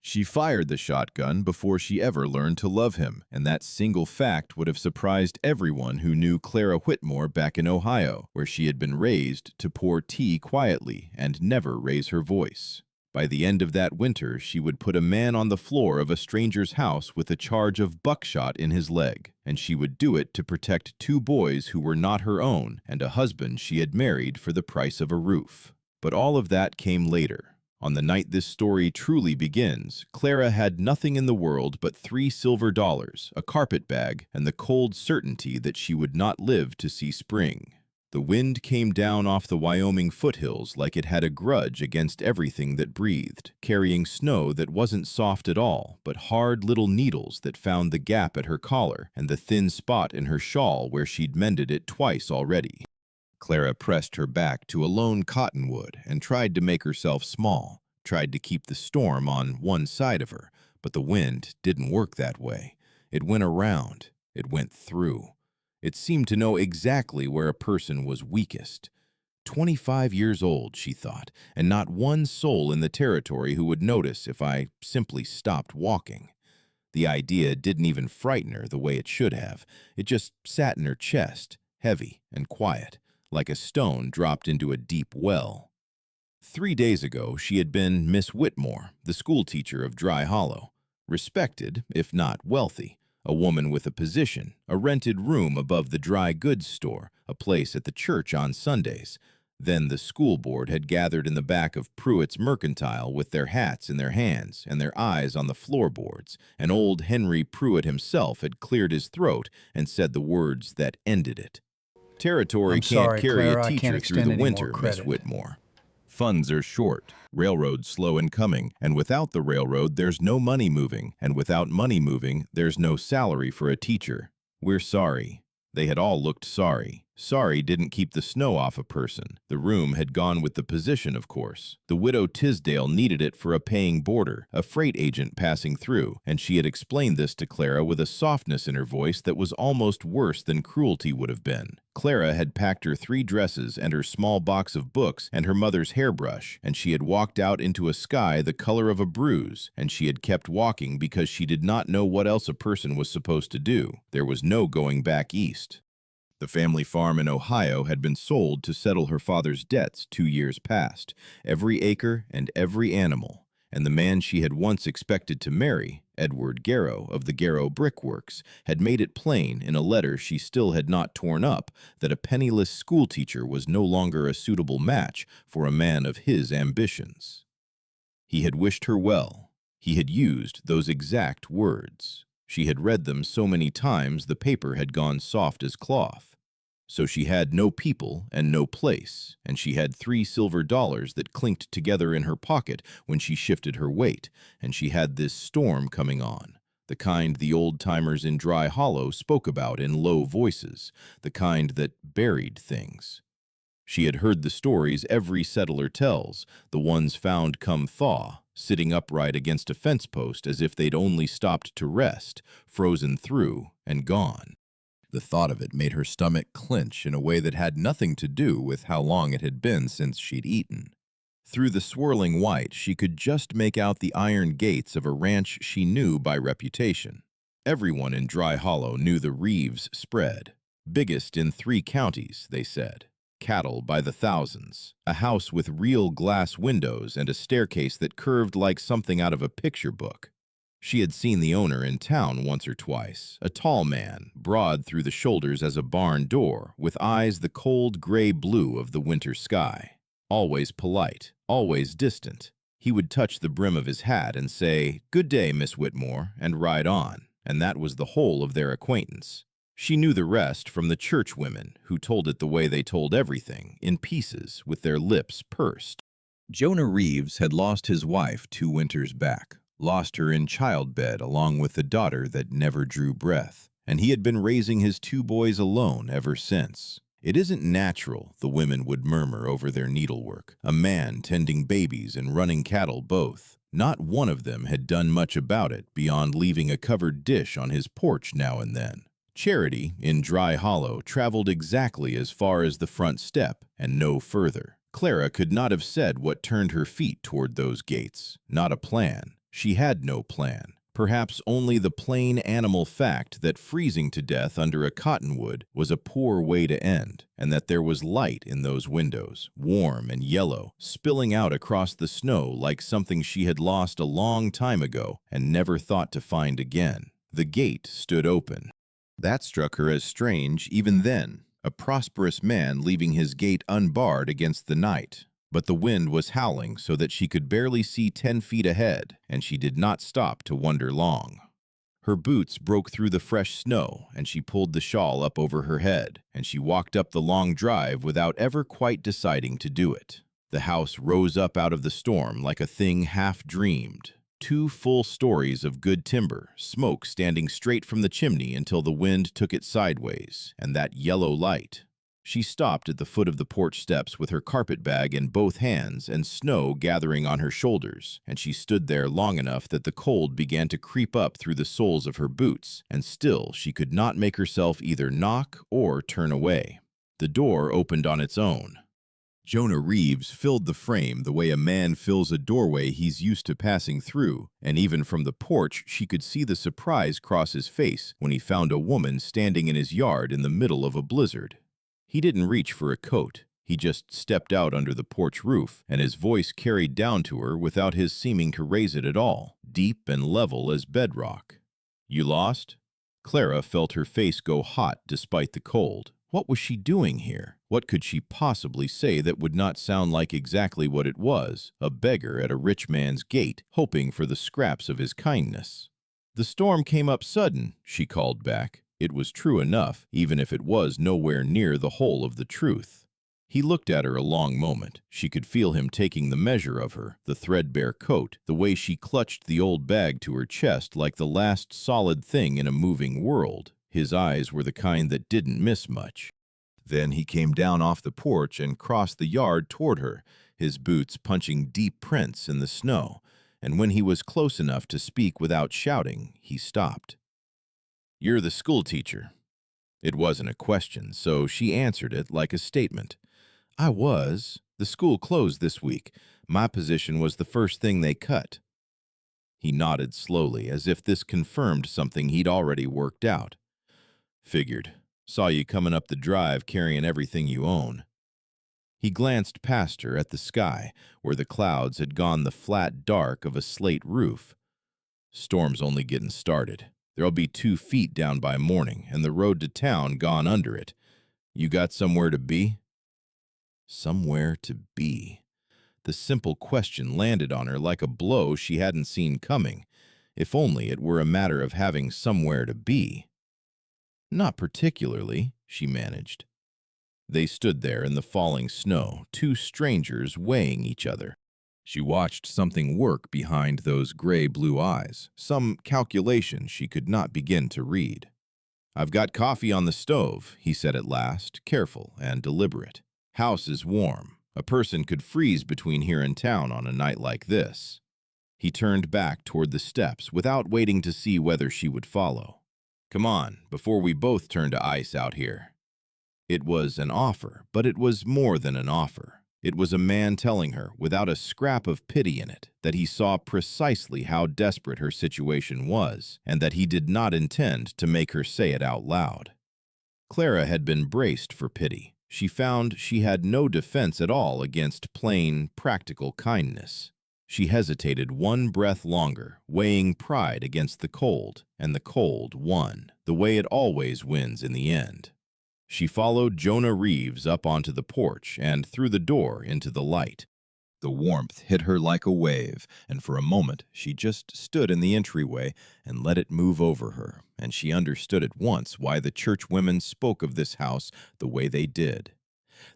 She fired the shotgun before she ever learned to love him, and that single fact would have surprised everyone who knew Clara Whitmore back in Ohio, where she had been raised to pour tea quietly and never raise her voice. By the end of that winter, she would put a man on the floor of a stranger's house with a charge of buckshot in his leg, and she would do it to protect two boys who were not her own and a husband she had married for the price of a roof. But all of that came later. On the night this story truly begins, Clara had nothing in the world but $3 silver, a carpet bag, and the cold certainty that she would not live to see spring. The wind came down off the Wyoming foothills like it had a grudge against everything that breathed, carrying snow that wasn't soft at all, but hard little needles that found the gap at her collar and the thin spot in her shawl where she'd mended it twice already. Clara pressed her back to a lone cottonwood and tried to make herself small, tried to keep the storm on one side of her, but the wind didn't work that way. It went around, it went through. It seemed to know exactly where a person was weakest. 25 years old, she thought, and not one soul in the territory who would notice if I simply stopped walking. The idea didn't even frighten her the way it should have. It just sat in her chest, heavy and quiet, like a stone dropped into a deep well. 3 days ago, she had been Miss Whitmore, the schoolteacher of Dry Hollow. Respected, if not wealthy. A woman with a position, a rented room above the dry goods store, a place at the church on Sundays. Then the school board had gathered in the back of Pruitt's Mercantile with their hats in their hands and their eyes on the floorboards, and old Henry Pruitt himself had cleared his throat and said the words that ended it. Territory I'm can't sorry, carry Clara, a I teacher can't through extend the any winter, more Miss credit. Whitmore. Funds are short, railroads slow in coming, and without the railroad there's no money moving, and without money moving there's no salary for a teacher. We're sorry. They had all looked sorry. Sorry didn't keep the snow off a person. The room had gone with the position, of course. The widow Tisdale needed it for a paying boarder, a freight agent passing through, and she had explained this to Clara with a softness in her voice that was almost worse than cruelty would have been. Clara had packed her 3 dresses and her small box of books and her mother's hairbrush, and she had walked out into a sky the color of a bruise, and she had kept walking because she did not know what else a person was supposed to do. There was no going back east. The family farm in Ohio had been sold to settle her father's debts 2 years past, every acre and every animal, and the man she had once expected to marry, Edward Garrow of the Garrow Brickworks, had made it plain in a letter she still had not torn up that a penniless schoolteacher was no longer a suitable match for a man of his ambitions. He had wished her well. He had used those exact words. She had read them so many times the paper had gone soft as cloth. So she had no people and no place, and she had $3 silver that clinked together in her pocket when she shifted her weight, and she had this storm coming on, the kind the old-timers in Dry Hollow spoke about in low voices, the kind that buried things. She had heard the stories every settler tells, the ones found come thaw, sitting upright against a fence post as if they'd only stopped to rest, frozen through and gone. The thought of it made her stomach clench in a way that had nothing to do with how long it had been since she'd eaten. Through the swirling white, she could just make out the iron gates of a ranch she knew by reputation. Everyone in Dry Hollow knew the Reeves spread. Biggest in 3 counties, they said. Cattle by the thousands, a house with real glass windows and a staircase that curved like something out of a picture book. She had seen the owner in town once or twice, a tall man, broad through the shoulders as a barn door, with eyes the cold gray blue of the winter sky. Always polite, always distant. He would touch the brim of his hat and say, "Good day, Miss Whitmore," and ride on, and that was the whole of their acquaintance. She knew the rest from the church women, who told it the way they told everything, in pieces, with their lips pursed. Jonah Reeves had lost his wife 2 winters back, lost her in childbed along with the daughter that never drew breath, and he had been raising his 2 boys alone ever since. It isn't natural, the women would murmur over their needlework, a man tending babies and running cattle both. Not one of them had done much about it beyond leaving a covered dish on his porch now and then. Charity, in Dry Hollow, traveled exactly as far as the front step, and no further. Clara could not have said what turned her feet toward those gates. Not a plan. She had no plan, perhaps only the plain animal fact that freezing to death under a cottonwood was a poor way to end, and that there was light in those windows, warm and yellow, spilling out across the snow like something she had lost a long time ago and never thought to find again. The gate stood open. That struck her as strange even then, a prosperous man leaving his gate unbarred against the night. But the wind was howling so that she could barely see 10 feet ahead, and she did not stop to wonder long. Her boots broke through the fresh snow, and she pulled the shawl up over her head, and she walked up the long drive without ever quite deciding to do it. The house rose up out of the storm like a thing half-dreamed. 2 full stories of good timber, smoke standing straight from the chimney until the wind took it sideways, and that yellow light. She stopped at the foot of the porch steps with her carpet bag in both hands and snow gathering on her shoulders, and she stood there long enough that the cold began to creep up through the soles of her boots, and still she could not make herself either knock or turn away. The door opened on its own. Jonah Reeves filled the frame the way a man fills a doorway he's used to passing through, and even from the porch she could see the surprise cross his face when he found a woman standing in his yard in the middle of a blizzard. He didn't reach for a coat. He just stepped out under the porch roof, and his voice carried down to her without his seeming to raise it at all, deep and level as bedrock. "You lost?" Clara felt her face go hot despite the cold. What was she doing here? What could she possibly say that would not sound like exactly what it was, a beggar at a rich man's gate, hoping for the scraps of his kindness? "The storm came up sudden," she called back. It was true enough, even if it was nowhere near the whole of the truth. He looked at her a long moment. She could feel him taking the measure of her, the threadbare coat, the way she clutched the old bag to her chest like the last solid thing in a moving world. His eyes were the kind that didn't miss much. Then he came down off the porch and crossed the yard toward her, his boots punching deep prints in the snow, and when he was close enough to speak without shouting, he stopped. "You're the schoolteacher." It wasn't a question, so she answered it like a statement. "I was. The school closed this week. My position was the first thing they cut." He nodded slowly, as if this confirmed something he'd already worked out. "Figured. Saw you coming up the drive carrying everything you own." He glanced past her at the sky, where the clouds had gone the flat dark of a slate roof. "Storm's only getting started. There'll be 2 feet down by morning, and the road to town gone under it. You got somewhere to be?" Somewhere to be. The simple question landed on her like a blow she hadn't seen coming. If only it were a matter of having somewhere to be. "Not particularly," she managed. They stood there in the falling snow, 2 strangers weighing each other. She watched something work behind those gray-blue eyes, some calculation she could not begin to read. "I've got coffee on the stove," he said at last, careful and deliberate. "House is warm. A person could freeze between here and town on a night like this." He turned back toward the steps without waiting to see whether she would follow. "Come on, before we both turn to ice out here." It was an offer, but it was more than an offer. It was a man telling her, without a scrap of pity in it, that he saw precisely how desperate her situation was, and that he did not intend to make her say it out loud. Clara had been braced for pity. She found she had no defense at all against plain, practical kindness. She hesitated one breath longer, weighing pride against the cold, and the cold won, the way it always wins in the end. She followed Jonah Reeves up onto the porch and through the door into the light. The warmth hit her like a wave, and for a moment she just stood in the entryway and let it move over her, and she understood at once why the churchwomen spoke of this house the way they did.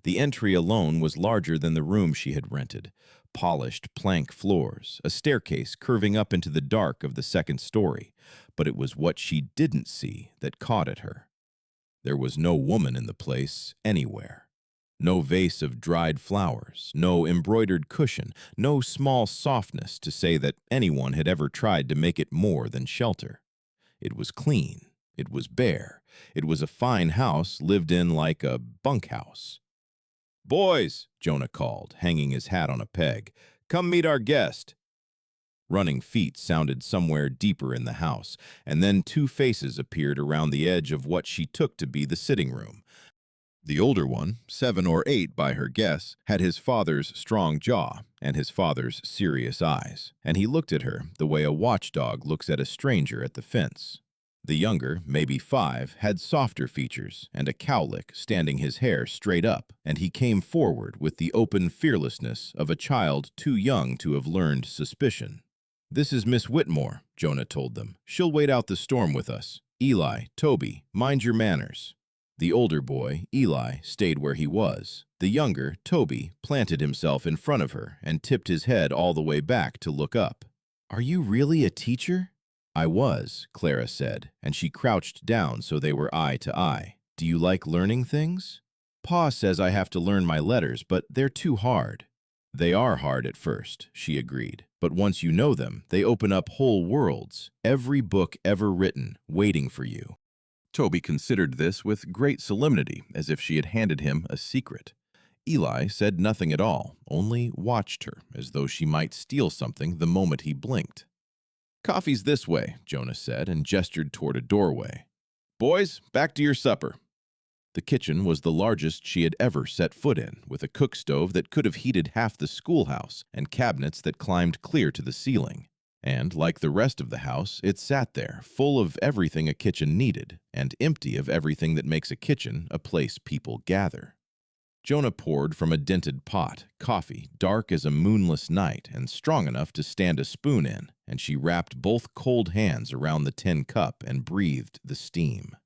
The entry alone was larger than the room she had rented. Polished plank floors, a staircase curving up into the dark of the second story, but it was what she didn't see that caught at her. There was no woman in the place anywhere. No vase of dried flowers, no embroidered cushion, no small softness to say that anyone had ever tried to make it more than shelter. It was clean. It was bare. It was a fine house lived in like a bunkhouse. "Boys," Jonah called, hanging his hat on a peg, "come meet our guest." Running feet sounded somewhere deeper in the house, and then two faces appeared around the edge of what she took to be the sitting room. The older one, 7 or 8 by her guess, had his father's strong jaw and his father's serious eyes, and he looked at her the way a watchdog looks at a stranger at the fence. The younger, maybe 5, had softer features and a cowlick standing his hair straight up, and he came forward with the open fearlessness of a child too young to have learned suspicion. "This is Miss Whitmore," Jonah told them. "She'll wait out the storm with us. Eli, Toby, mind your manners." The older boy, Eli, stayed where he was. The younger, Toby, planted himself in front of her and tipped his head all the way back to look up. "Are you really a teacher?" "I was," Clara said, and she crouched down so they were eye to eye. "Do you like learning things?" "Pa says I have to learn my letters, but they're too hard." "They are hard at first," she agreed, "but once you know them, they open up whole worlds, every book ever written, waiting for you." Toby considered this with great solemnity, as if she had handed him a secret. Eli said nothing at all, only watched her, as though she might steal something the moment he blinked. "Coffee's this way," Jonah said, and gestured toward a doorway. "Boys, back to your supper." The kitchen was the largest she had ever set foot in, with a cook stove that could have heated half the schoolhouse and cabinets that climbed clear to the ceiling. And, like the rest of the house, it sat there, full of everything a kitchen needed, and empty of everything that makes a kitchen a place people gather. Jonah poured from a dented pot, coffee dark as a moonless night and strong enough to stand a spoon in, and she wrapped both cold hands around the tin cup and breathed the steam.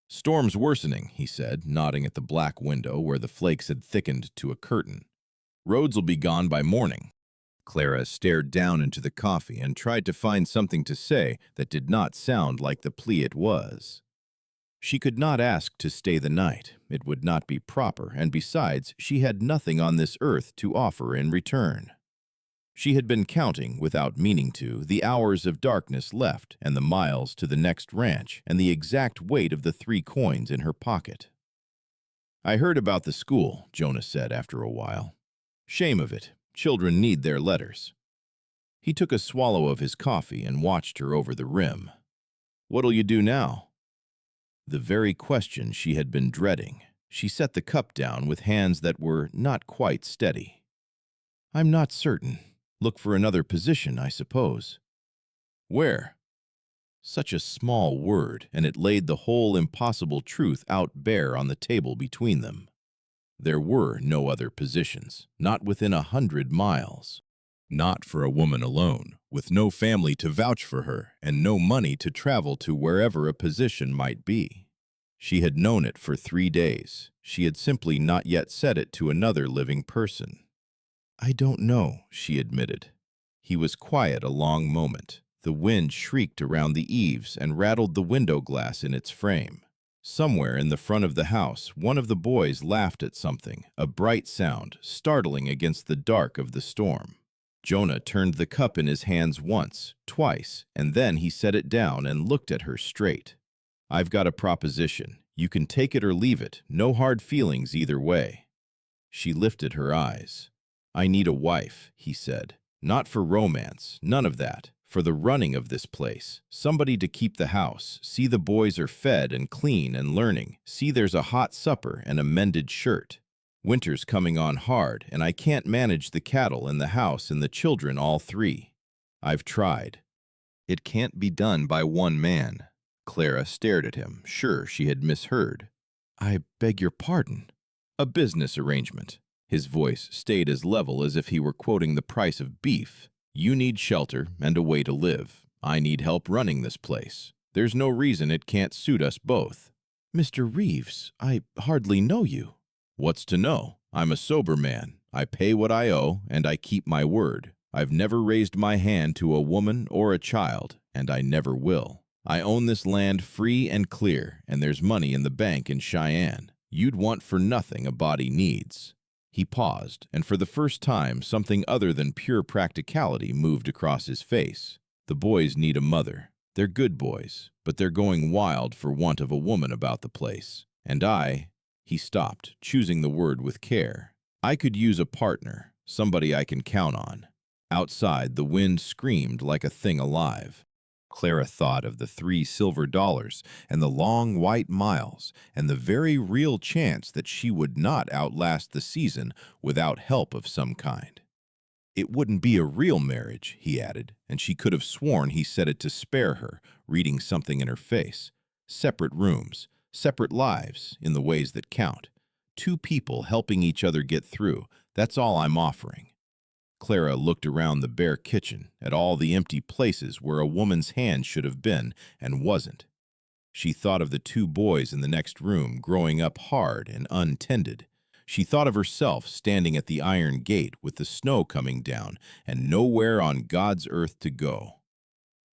"Storm's worsening," he said, nodding at the black window where the flakes had thickened to a curtain. "Roads will be gone by morning." Clara stared down into the coffee and tried to find something to say that did not sound like the plea it was. She could not ask to stay the night. It would not be proper, and besides, she had nothing on this earth to offer in return. She had been counting, without meaning to, the hours of darkness left and the miles to the next ranch and the exact weight of the 3 coins in her pocket. "I heard about the school," Jonah said after a while. "Shame of it. Children need their letters." He took a swallow of his coffee and watched her over the rim. "What'll you do now?" The very question she had been dreading. She set the cup down with hands that were not quite steady. "I'm not certain. Look for another position, I suppose." "Where?" Such a small word, and it laid the whole impossible truth out bare on the table between them. There were no other positions, not within 100 miles. Not for a woman alone, with no family to vouch for her and no money to travel to wherever a position might be. She had known it for 3 days. She had simply not yet said it to another living person. "I don't know," she admitted. He was quiet a long moment. The wind shrieked around the eaves and rattled the window glass in its frame. Somewhere in the front of the house, one of the boys laughed at something, a bright sound, startling against the dark of the storm. Jonah turned the cup in his hands once, twice, and then he set it down and looked at her straight. "I've got a proposition. You can take it or leave it. No hard feelings either way." She lifted her eyes. "I need a wife," he said. "Not for romance, none of that. For the running of this place. Somebody to keep the house, see the boys are fed and clean and learning, see there's a hot supper and a mended shirt. Winter's coming on hard, and I can't manage the cattle and the house and the children all 3. I've tried." "It can't be done by one man." Clara stared at him, sure she had misheard. "I beg your pardon." "A business arrangement." His voice stayed as level as if he were quoting the price of beef. "You need shelter and a way to live. I need help running this place. There's no reason it can't suit us both." "Mr. Reeves, I hardly know you." "What's to know? I'm a sober man. I pay what I owe, and I keep my word. I've never raised my hand to a woman or a child, and I never will. I own this land free and clear, and there's money in the bank in Cheyenne. You'd want for nothing a body needs." He paused, and for the first time something other than pure practicality moved across his face. "The boys need a mother. They're good boys, but they're going wild for want of a woman about the place. And He stopped, choosing the word with care. "I could use a partner, somebody I can count on." Outside, the wind screamed like a thing alive. Clara thought of the $3 silver and the long white miles and the very real chance that she would not outlast the season without help of some kind. It wouldn't be a real marriage, he added, and she could have sworn he said it to spare her, reading something in her face. Separate rooms, separate lives, in the ways that count. Two people helping each other get through, that's all I'm offering. Clara looked around the bare kitchen, at all the empty places where a woman's hand should have been and wasn't. She thought of the two boys in the next room growing up hard and untended. She thought of herself standing at the iron gate with the snow coming down and nowhere on God's earth to go.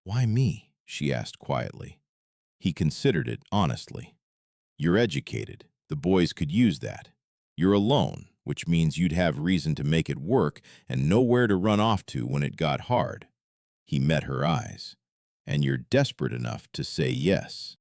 "Why me?" she asked quietly. He considered it honestly. "You're educated. The boys could use that. You're alone, which means you'd have reason to make it work and nowhere to run off to when it got hard." He met her eyes. "And you're desperate enough to say yes."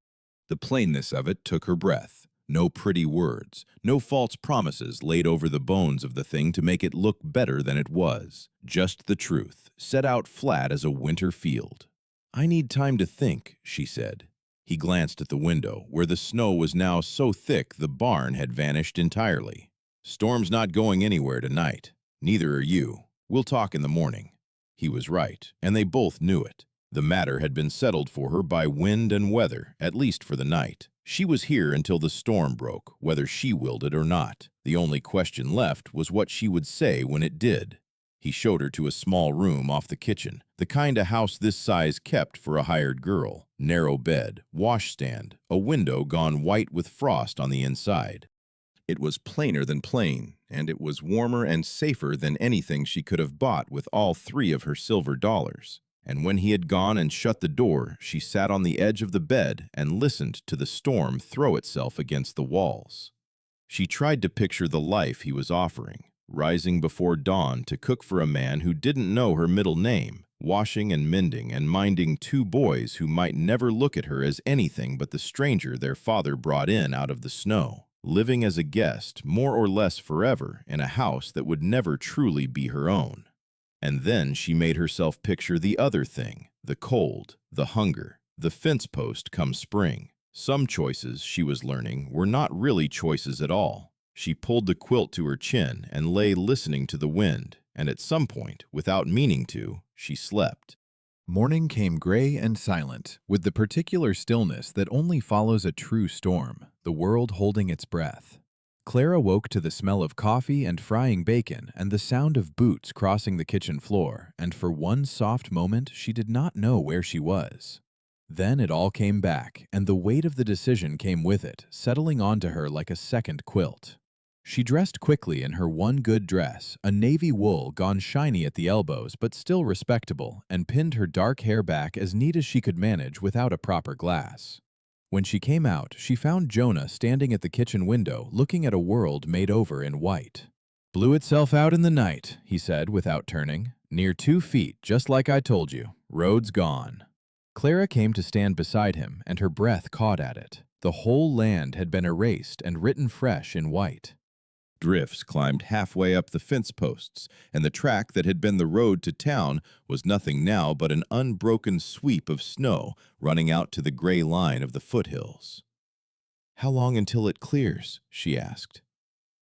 The plainness of it took her breath. No pretty words, no false promises laid over the bones of the thing to make it look better than it was. Just the truth, set out flat as a winter field. "I need time to think," she said. He glanced at the window, where the snow was now so thick the barn had vanished entirely. "Storm's not going anywhere tonight. Neither are you. We'll talk in the morning." He was right, and they both knew it. The matter had been settled for her by wind and weather, at least for the night. She was here until the storm broke, whether she willed it or not. The only question left was what she would say when it did. He showed her to a small room off the kitchen, the kind of house this size kept for a hired girl. Narrow bed, washstand, a window gone white with frost on the inside. It was plainer than plain, and it was warmer and safer than anything she could have bought with all three of her silver dollars. And when he had gone and shut the door, she sat on the edge of the bed and listened to the storm throw itself against the walls. She tried to picture the life he was offering, rising before dawn to cook for a man who didn't know her middle name, washing and mending and minding two boys who might never look at her as anything but the stranger their father brought in out of the snow, living as a guest, more or less forever, in a house that would never truly be her own. And then she made herself picture the other thing, the cold, the hunger, the fence post come spring. Some choices, she was learning, were not really choices at all. She pulled the quilt to her chin and lay listening to the wind, and at some point, without meaning to, she slept. Morning came gray and silent, with the particular stillness that only follows a true storm, the world holding its breath. Clara woke to the smell of coffee and frying bacon and the sound of boots crossing the kitchen floor, and for one soft moment she did not know where she was. Then it all came back, and the weight of the decision came with it, settling onto her like a second quilt. She dressed quickly in her one good dress, a navy wool gone shiny at the elbows but still respectable, and pinned her dark hair back as neat as she could manage without a proper glass. When she came out, she found Jonah standing at the kitchen window looking at a world made over in white. "Blew itself out in the night," he said without turning. "Near 2 feet, just like I told you. Road's gone." Clara came to stand beside him, and her breath caught at it. The whole land had been erased and written fresh in white. Drifts climbed halfway up the fence posts, and the track that had been the road to town was nothing now but an unbroken sweep of snow running out to the gray line of the foothills. "How long until it clears?" she asked.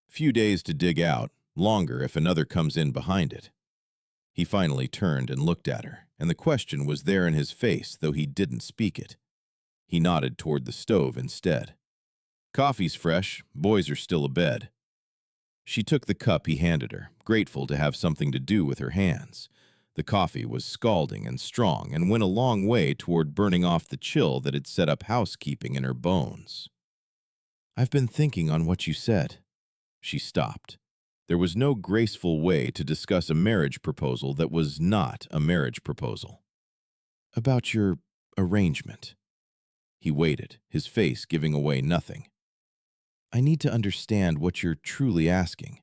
"Few days to dig out, longer if another comes in behind it." He finally turned and looked at her, and the question was there in his face, though he didn't speak it. He nodded toward the stove instead. "Coffee's fresh, boys are still abed." She took the cup he handed her, grateful to have something to do with her hands. The coffee was scalding and strong and went a long way toward burning off the chill that had set up housekeeping in her bones. "I've been thinking on what you said." She stopped. There was no graceful way to discuss a marriage proposal that was not a marriage proposal. "About your arrangement." He waited, his face giving away nothing. "I need to understand what you're truly asking.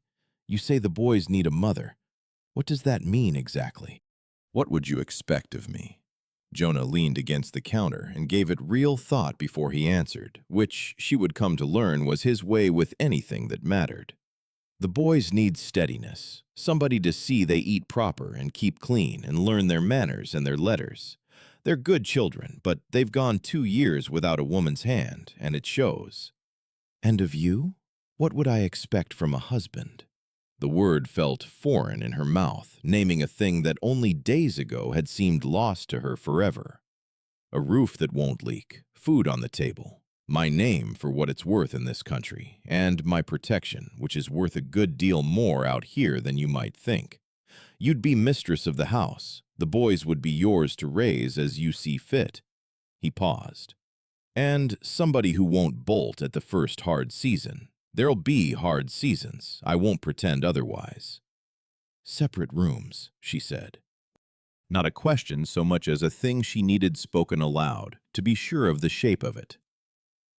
You say the boys need a mother. What does that mean exactly?" "What would you expect of me?" Jonah leaned against the counter and gave it real thought before he answered, which she would come to learn was his way with anything that mattered. The boys need steadiness, somebody to see they eat proper and keep clean and learn their manners and their letters. They're good children, but they've gone 2 years without a woman's hand, and it shows. And of you? What would I expect from a husband? The word felt foreign in her mouth, naming a thing that only days ago had seemed lost to her forever. A roof that won't leak, food on the table, my name for what it's worth in this country, and my protection, which is worth a good deal more out here than you might think. You'd be mistress of the house. The boys would be yours to raise as you see fit. He paused. And somebody who won't bolt at the first hard season. There'll be hard seasons. I won't pretend otherwise. Separate rooms, she said. Not a question so much as a thing she needed spoken aloud, to be sure of the shape of it.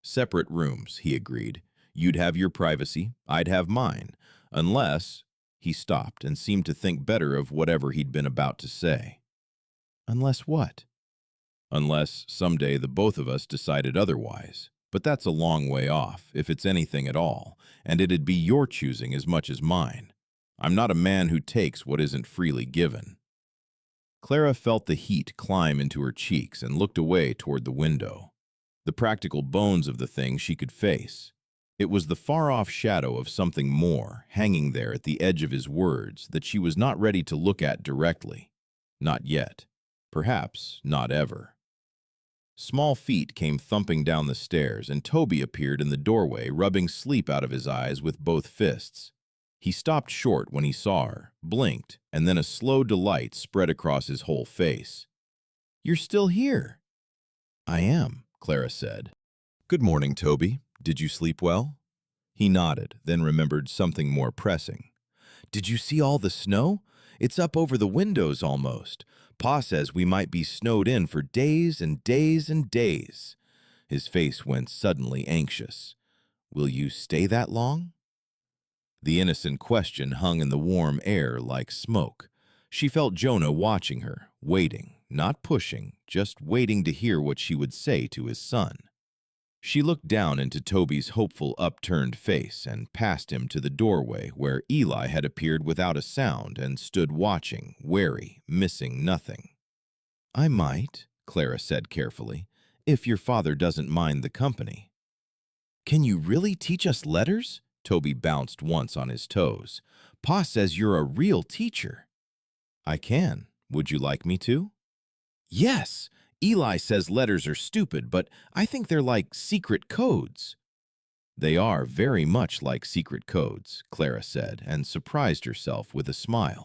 Separate rooms, he agreed. You'd have your privacy, I'd have mine, unless— He stopped and seemed to think better of whatever he'd been about to say. Unless what? Unless someday the both of us decided otherwise. But that's a long way off, if it's anything at all, and it'd be your choosing as much as mine. I'm not a man who takes what isn't freely given. Clara felt the heat climb into her cheeks and looked away toward the window. The practical bones of the thing she could face. It was the far-off shadow of something more, hanging there at the edge of his words, that she was not ready to look at directly. Not yet. Perhaps not ever. Small feet came thumping down the stairs, and Toby appeared in the doorway, rubbing sleep out of his eyes with both fists. He stopped short when he saw her, blinked, and then a slow delight spread across his whole face. "You're still here." "I am," Clara said. "Good morning, Toby. Did you sleep well?" He nodded, then remembered something more pressing. "Did you see all the snow? It's up over the windows almost. Pa says we might be snowed in for days and days and days." His face went suddenly anxious. "Will you stay that long?" The innocent question hung in the warm air like smoke. She felt Jonah watching her, waiting, not pushing, just waiting to hear what she would say to his son. She looked down into Toby's hopeful upturned face and past him to the doorway where Eli had appeared without a sound and stood watching, wary, missing nothing. "I might," Clara said carefully, "if your father doesn't mind the company." "Can you really teach us letters?" Toby bounced once on his toes. "Pa says you're a real teacher." "I can. Would you like me to?" "Yes. Eli says letters are stupid, but I think they're like secret codes." "They are very much like secret codes," Clara said, and surprised herself with a smile.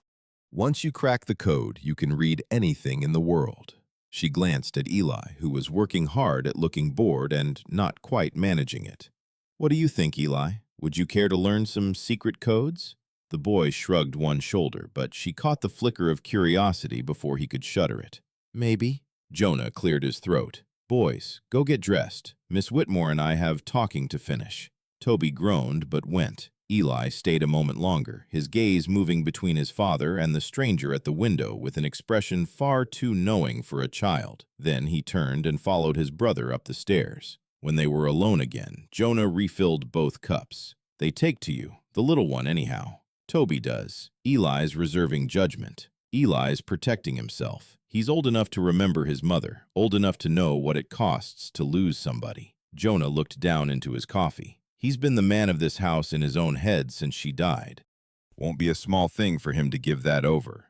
"Once you crack the code, you can read anything in the world." She glanced at Eli, who was working hard at looking bored and not quite managing it. "What do you think, Eli? Would you care to learn some secret codes?" The boy shrugged one shoulder, but she caught the flicker of curiosity before he could shudder it. "Maybe." Jonah cleared his throat. "Boys, go get dressed. Miss Whitmore and I have talking to finish." Toby groaned but went. Eli stayed a moment longer, his gaze moving between his father and the stranger at the window with an expression far too knowing for a child. Then he turned and followed his brother up the stairs. When they were alone again, Jonah refilled both cups. "They take to you, the little one anyhow." "Toby does. Eli's reserving judgment. Eli's protecting himself. He's old enough to remember his mother, old enough to know what it costs to lose somebody." Jonah looked down into his coffee. "He's been the man of this house in his own head since she died. Won't be a small thing for him to give that over."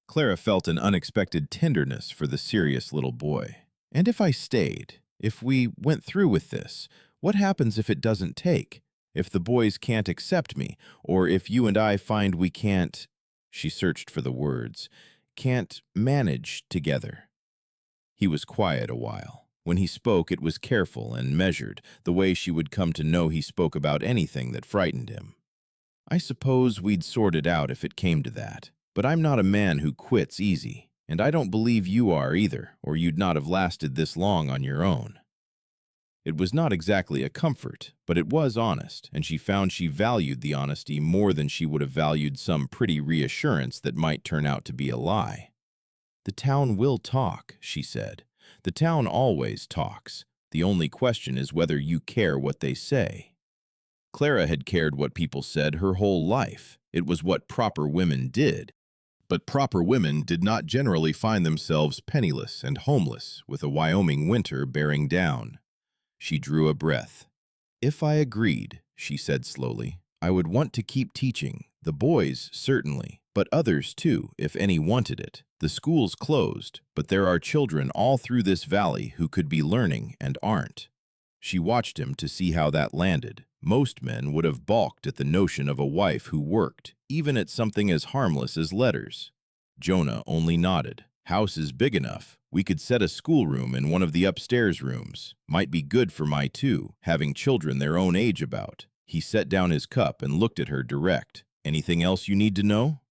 Clara felt an unexpected tenderness for the serious little boy. "And if I stayed, if we went through with this, what happens if it doesn't take? If the boys can't accept me, or if you and I find we can't—" She searched for the words. "Can't manage together." He was quiet a while. When he spoke, it was careful and measured, the way she would come to know he spoke about anything that frightened him. "I suppose we'd sort it out if it came to that. But I'm not a man who quits easy, and I don't believe you are either, or you'd not have lasted this long on your own." It was not exactly a comfort, but it was honest, and she found she valued the honesty more than she would have valued some pretty reassurance that might turn out to be a lie. "The town will talk," she said. "The town always talks. The only question is whether you care what they say." Clara had cared what people said her whole life. It was what proper women did. But proper women did not generally find themselves penniless and homeless with a Wyoming winter bearing down. She drew a breath. "If I agreed," she said slowly, "I would want to keep teaching. The boys, certainly, but others too, if any wanted it. The school's closed, but there are children all through this valley who could be learning and aren't." She watched him to see how that landed. Most men would have balked at the notion of a wife who worked, even at something as harmless as letters. Jonah only nodded. "House is big enough. We could set a schoolroom in one of the upstairs rooms. Might be good for my two, having children their own age about." He set down his cup and looked at her direct. "Anything else you need to know?"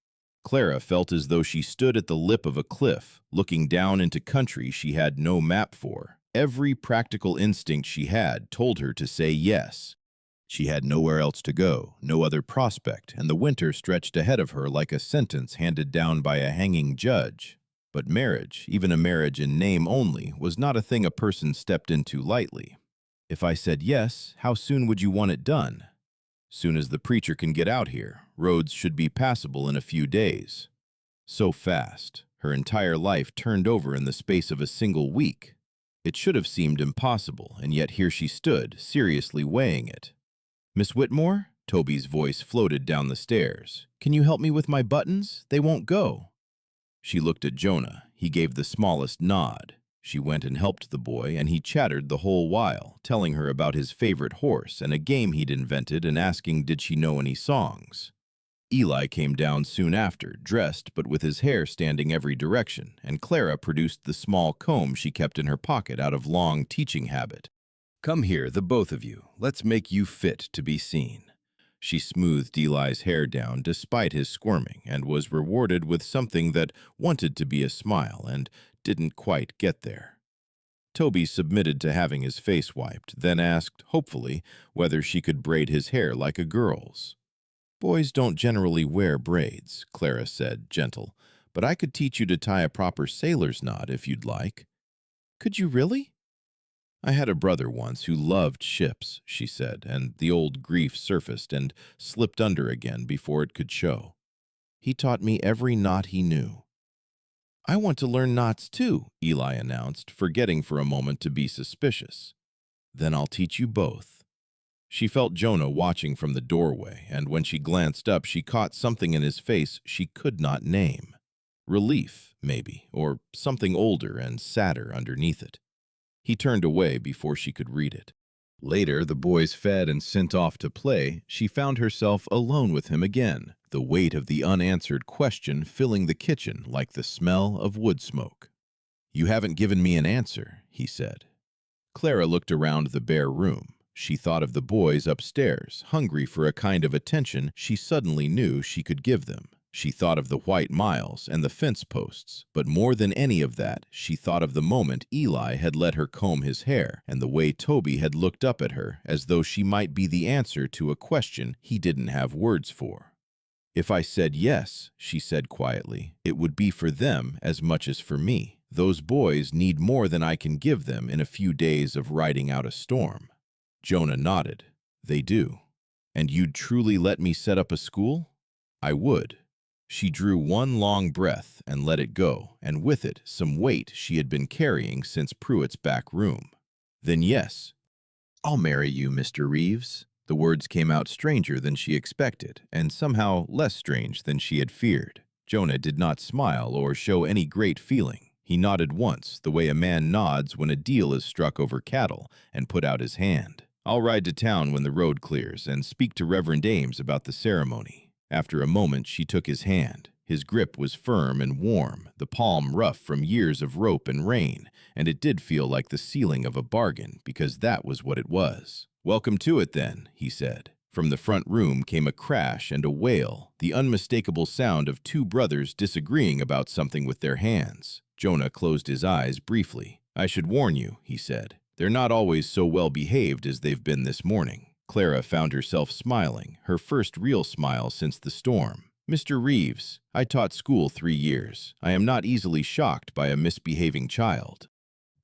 Clara felt as though she stood at the lip of a cliff, looking down into country she had no map for. Every practical instinct she had told her to say yes. She had nowhere else to go, no other prospect, and the winter stretched ahead of her like a sentence handed down by a hanging judge. But marriage, even a marriage in name only, was not a thing a person stepped into lightly. "If I said yes, how soon would you want it done?" "Soon as the preacher can get out here. Roads should be passable in a few days." So fast. Her entire life turned over in the space of a single week. It should have seemed impossible, and yet here she stood, seriously weighing it. "Miss Whitmore?" Toby's voice floated down the stairs. "Can you help me with my buttons? They won't go." She looked at Jonah. He gave the smallest nod. She went and helped the boy, and he chattered the whole while, telling her about his favorite horse and a game he'd invented and asking did she know any songs. Eli came down soon after, dressed but with his hair standing every direction, and Clara produced the small comb she kept in her pocket out of long teaching habit. "Come here, the both of you. Let's make you fit to be seen." She smoothed Eli's hair down despite his squirming and was rewarded with something that wanted to be a smile and didn't quite get there. Toby submitted to having his face wiped, then asked, hopefully, whether she could braid his hair like a girl's. "Boys don't generally wear braids," Clara said, gentle, "but I could teach you to tie a proper sailor's knot if you'd like." "Could you really?" "I had a brother once who loved ships," she said, and the old grief surfaced and slipped under again before it could show. "He taught me every knot he knew." "I want to learn knots too," Eli announced, forgetting for a moment to be suspicious. "Then I'll teach you both." She felt Jonah watching from the doorway, and when she glanced up, she caught something in his face she could not name. Relief, maybe, or something older and sadder underneath it. He turned away before she could read it. Later, the boys fed and sent off to play, she found herself alone with him again, the weight of the unanswered question filling the kitchen like the smell of wood smoke. "You haven't given me an answer," he said. Clara looked around the bare room. She thought of the boys upstairs, hungry for a kind of attention she suddenly knew she could give them. She thought of the white miles and the fence posts, but more than any of that, she thought of the moment Eli had let her comb his hair and the way Toby had looked up at her as though she might be the answer to a question he didn't have words for. "If I said yes," she said quietly, "it would be for them as much as for me. Those boys need more than I can give them in a few days of riding out a storm." Jonah nodded. "They do. And you'd truly let me set up a school?" "I would." She drew one long breath and let it go, and with it some weight she had been carrying since Pruitt's back room. "Then yes, I'll marry you, Mr. Reeves." The words came out stranger than she expected, and somehow less strange than she had feared. Jonah did not smile or show any great feeling. He nodded once, the way a man nods when a deal is struck over cattle, and put out his hand. "I'll ride to town when the road clears and speak to Reverend Ames about the ceremony." After a moment, she took his hand. His grip was firm and warm, the palm rough from years of rope and rain, and it did feel like the sealing of a bargain, because that was what it was. "Welcome to it, then," he said. From the front room came a crash and a wail, the unmistakable sound of two brothers disagreeing about something with their hands. Jonah closed his eyes briefly. "I should warn you," he said. "They're not always so well behaved as they've been this morning." Clara found herself smiling, her first real smile since the storm. "Mr. Reeves, I taught school 3 years. I am not easily shocked by a misbehaving child."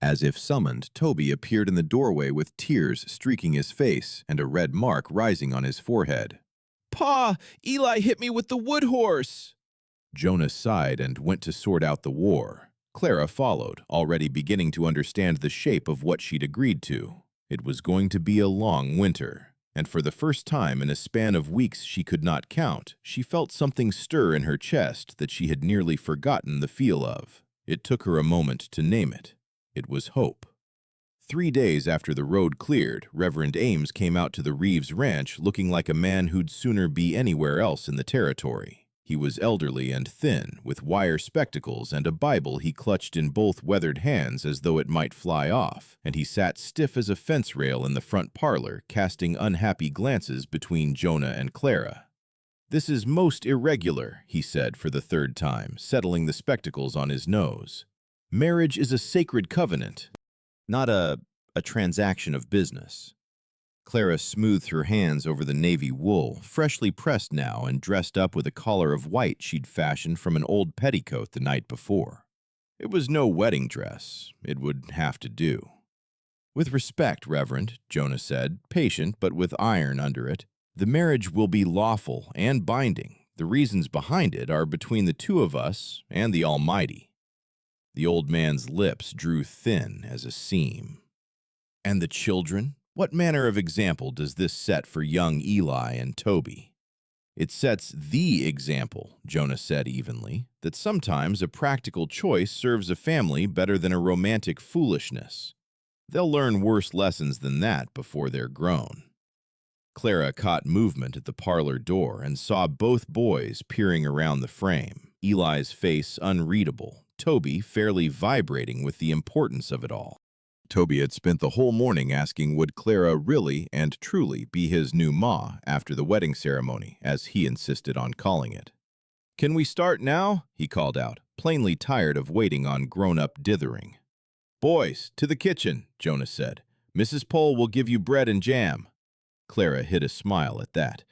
As if summoned, Toby appeared in the doorway with tears streaking his face and a red mark rising on his forehead. "Pa, Eli hit me with the wood horse!" Jonah sighed and went to sort out the war. Clara followed, already beginning to understand the shape of what she'd agreed to. It was going to be a long winter, and for the first time in a span of weeks she could not count, she felt something stir in her chest that she had nearly forgotten the feel of. It took her a moment to name it. It was hope. 3 days after the road cleared, Reverend Ames came out to the Reeves Ranch looking like a man who'd sooner be anywhere else in the territory. He was elderly and thin, with wire spectacles and a Bible he clutched in both weathered hands as though it might fly off, and he sat stiff as a fence rail in the front parlor, casting unhappy glances between Jonah and Clara. "This is most irregular," he said for the 3rd time, settling the spectacles on his nose. "Marriage is a sacred covenant, not a transaction of business." Clara smoothed her hands over the navy wool, freshly pressed now and dressed up with a collar of white she'd fashioned from an old petticoat the night before. It was no wedding dress. It would have to do. "With respect, Reverend," Jonah said, patient but with iron under it, "the marriage will be lawful and binding. The reasons behind it are between the two of us and the Almighty." The old man's lips drew thin as a seam. "And the children? What manner of example does this set for young Eli and Toby?" "It sets the example," Jonah said evenly, "that sometimes a practical choice serves a family better than a romantic foolishness. They'll learn worse lessons than that before they're grown." Clara caught movement at the parlor door and saw both boys peering around the frame, Eli's face unreadable, Toby fairly vibrating with the importance of it all. Toby had spent the whole morning asking would Clara really and truly be his new ma after the wedding ceremony, as he insisted on calling it. "Can we start now?" he called out, plainly tired of waiting on grown-up dithering. "Boys, to the kitchen," Jonah said. "Mrs. Pole will give you bread and jam." Clara hid a smile at that.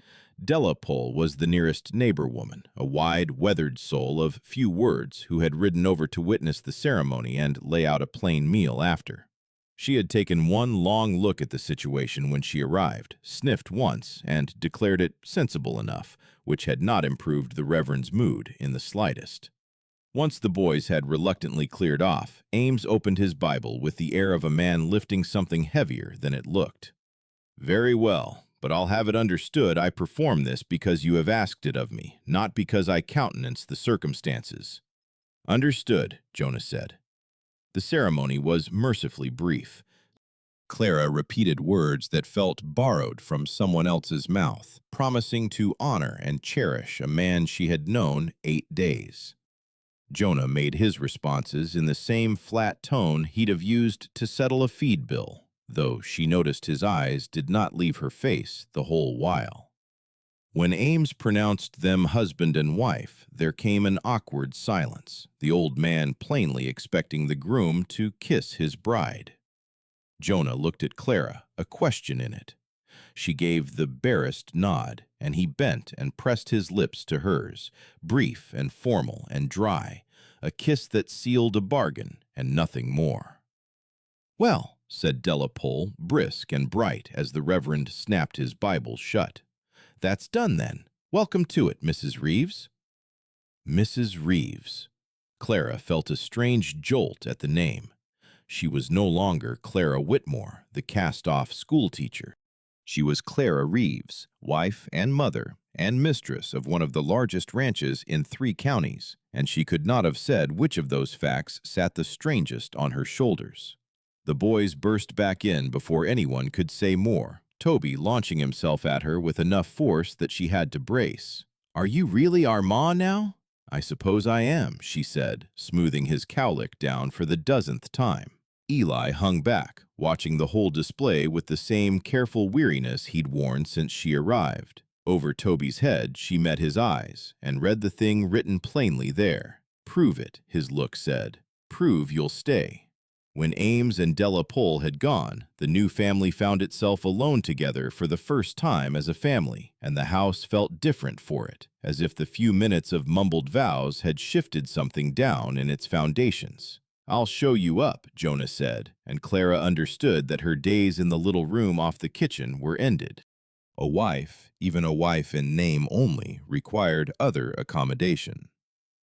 Della Pole was the nearest neighbor woman, a wide, weathered soul of few words who had ridden over to witness the ceremony and lay out a plain meal after. She had taken one long look at the situation when she arrived, sniffed once, and declared it sensible enough, which had not improved the Reverend's mood in the slightest. Once the boys had reluctantly cleared off, Ames opened his Bible with the air of a man lifting something heavier than it looked. "Very well, but I'll have it understood I perform this because you have asked it of me, not because I countenance the circumstances." "Understood," Jonah said. The ceremony was mercifully brief. Clara repeated words that felt borrowed from someone else's mouth, promising to honor and cherish a man she had known 8 days. Jonah made his responses in the same flat tone he'd have used to settle a feed bill, though she noticed his eyes did not leave her face the whole while. When Ames pronounced them husband and wife, there came an awkward silence, the old man plainly expecting the groom to kiss his bride. Jonah looked at Clara, a question in it. She gave the barest nod, and he bent and pressed his lips to hers, brief and formal and dry, a kiss that sealed a bargain and nothing more. "Well," said Della Pole, brisk and bright as the Reverend snapped his Bible shut. "That's done, then. Welcome to it, Mrs. Reeves." Mrs. Reeves. Clara felt a strange jolt at the name. She was no longer Clara Whitmore, the cast-off schoolteacher. She was Clara Reeves, wife and mother, and mistress of one of the largest ranches in 3 counties, and she could not have said which of those facts sat the strangest on her shoulders. The boys burst back in before anyone could say more, Toby launching himself at her with enough force that she had to brace. "Are you really our ma now?" "I suppose I am," she said, smoothing his cowlick down for the 10th time. Eli hung back, watching the whole display with the same careful weariness he'd worn since she arrived. Over Toby's head, she met his eyes and read the thing written plainly there. "Prove it," his look said. "Prove you'll stay." When Ames and Della Pole had gone, the new family found itself alone together for the first time as a family, and the house felt different for it, as if the few minutes of mumbled vows had shifted something down in its foundations. "I'll show you up," Jonah said, and Clara understood that her days in the little room off the kitchen were ended. A wife, even a wife in name only, required other accommodation.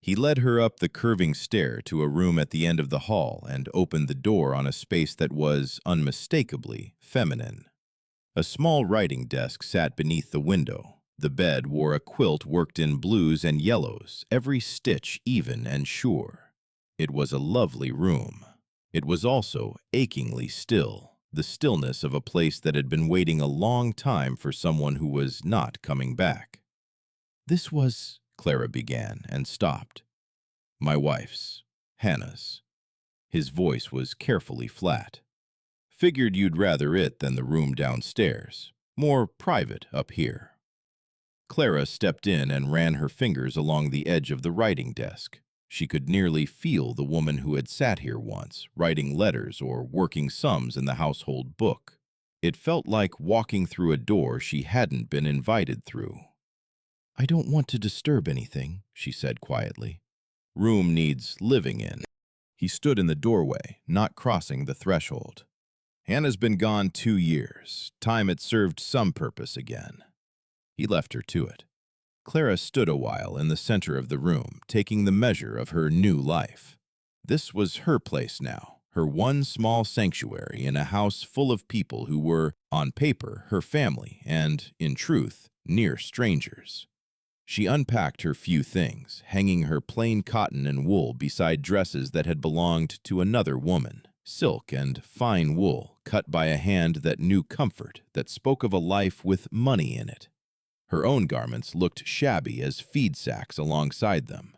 He led her up the curving stair to a room at the end of the hall and opened the door on a space that was unmistakably feminine. A small writing desk sat beneath the window. The bed wore a quilt worked in blues and yellows, every stitch even and sure. It was a lovely room. It was also achingly still, the stillness of a place that had been waiting a long time for someone who was not coming back. "This was," Clara began, and stopped. "My wife's, Hannah's." His voice was carefully flat. "Figured you'd rather it than the room downstairs. More private up here." Clara stepped in and ran her fingers along the edge of the writing desk. She could nearly feel the woman who had sat here once, writing letters or working sums in the household book. It felt like walking through a door she hadn't been invited through. "I don't want to disturb anything," she said quietly. "Room needs living in." He stood in the doorway, not crossing the threshold. "Hannah's been gone 2 years. Time it served some purpose again." He left her to it. Clara stood a while in the center of the room, taking the measure of her new life. This was her place now, her one small sanctuary in a house full of people who were, on paper, her family and, in truth, near strangers. She unpacked her few things, hanging her plain cotton and wool beside dresses that had belonged to another woman, silk and fine wool, cut by a hand that knew comfort, that spoke of a life with money in it. Her own garments looked shabby as feed sacks alongside them.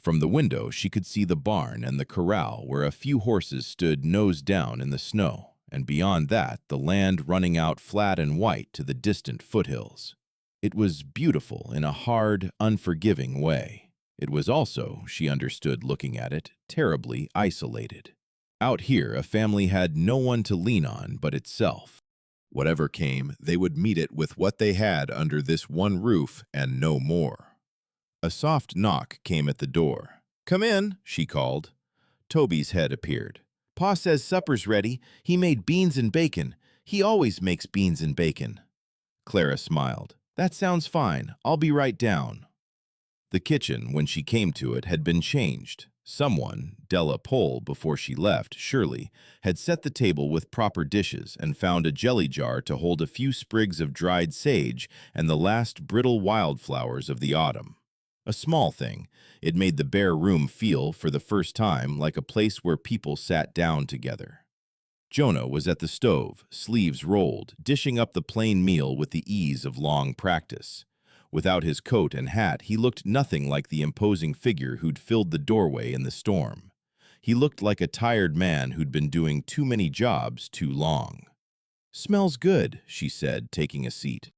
From the window, she could see the barn and the corral where a few horses stood nose down in the snow, and beyond that, the land running out flat and white to the distant foothills. It was beautiful in a hard, unforgiving way. It was also, she understood looking at it, terribly isolated. Out here, a family had no one to lean on but itself. Whatever came, they would meet it with what they had under this one roof and no more. A soft knock came at the door. "Come in," she called. Toby's head appeared. "Pa says supper's ready. He made beans and bacon. He always makes beans and bacon." Clara smiled. "That sounds fine. I'll be right down." The kitchen, when she came to it, had been changed. Someone, Della Pole, before she left, surely, had set the table with proper dishes and found a jelly jar to hold a few sprigs of dried sage and the last brittle wildflowers of the autumn. A small thing, it made the bare room feel, for the first time, like a place where people sat down together. Jonah was at the stove, sleeves rolled, dishing up the plain meal with the ease of long practice. Without his coat and hat, he looked nothing like the imposing figure who'd filled the doorway in the storm. He looked like a tired man who'd been doing too many jobs too long. "Smells good," she said, taking a seat.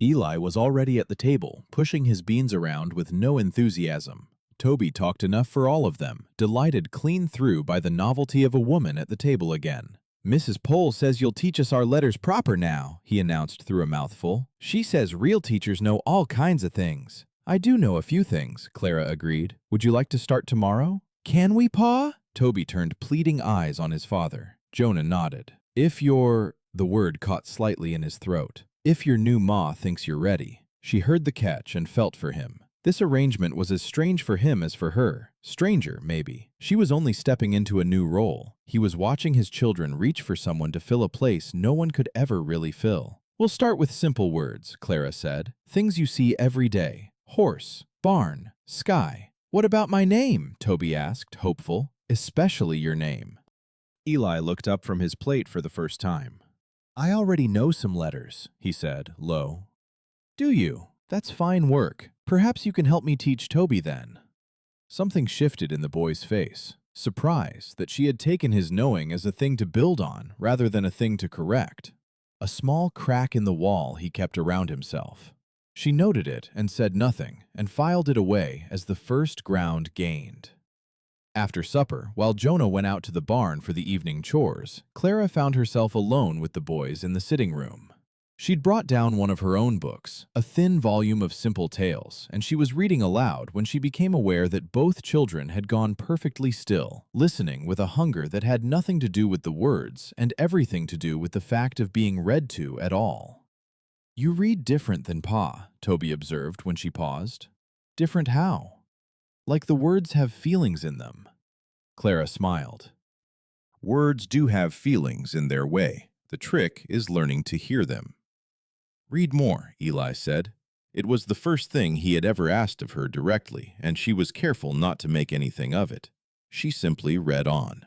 Eli was already at the table, pushing his beans around with no enthusiasm. Toby talked enough for all of them, delighted clean through by the novelty of a woman at the table again. "Mrs. Pole says you'll teach us our letters proper now," he announced through a mouthful. "She says real teachers know all kinds of things." "I do know a few things," Clara agreed. "Would you like to start tomorrow?" "Can we, Pa?" Toby turned pleading eyes on his father. Jonah nodded. "If your—" The word caught slightly in his throat. "If your new ma thinks you're ready." She heard the catch and felt for him. This arrangement was as strange for him as for her. Stranger, maybe. She was only stepping into a new role. He was watching his children reach for someone to fill a place no one could ever really fill. "We'll start with simple words," Clara said. "Things you see every day. Horse, barn, sky." "What about my name?" Toby asked, hopeful. "Especially your name." Eli looked up from his plate for the first time. "I already know some letters," he said, low. "Do you? That's fine work. Perhaps you can help me teach Toby then." Something shifted in the boy's face. Surprise that she had taken his knowing as a thing to build on rather than a thing to correct. A small crack in the wall he kept around himself. She noted it and said nothing and filed it away as the first ground gained. After supper, while Jonah went out to the barn for the evening chores, Clara found herself alone with the boys in the sitting room. She'd brought down one of her own books, a thin volume of simple tales, and she was reading aloud when she became aware that both children had gone perfectly still, listening with a hunger that had nothing to do with the words and everything to do with the fact of being read to at all. "You read different than Pa," Toby observed when she paused. "Different how?" "Like the words have feelings in them." Clara smiled. "Words do have feelings in their way. The trick is learning to hear them." "Read more," Eli said. It was the first thing he had ever asked of her directly, and she was careful not to make anything of it. She simply read on.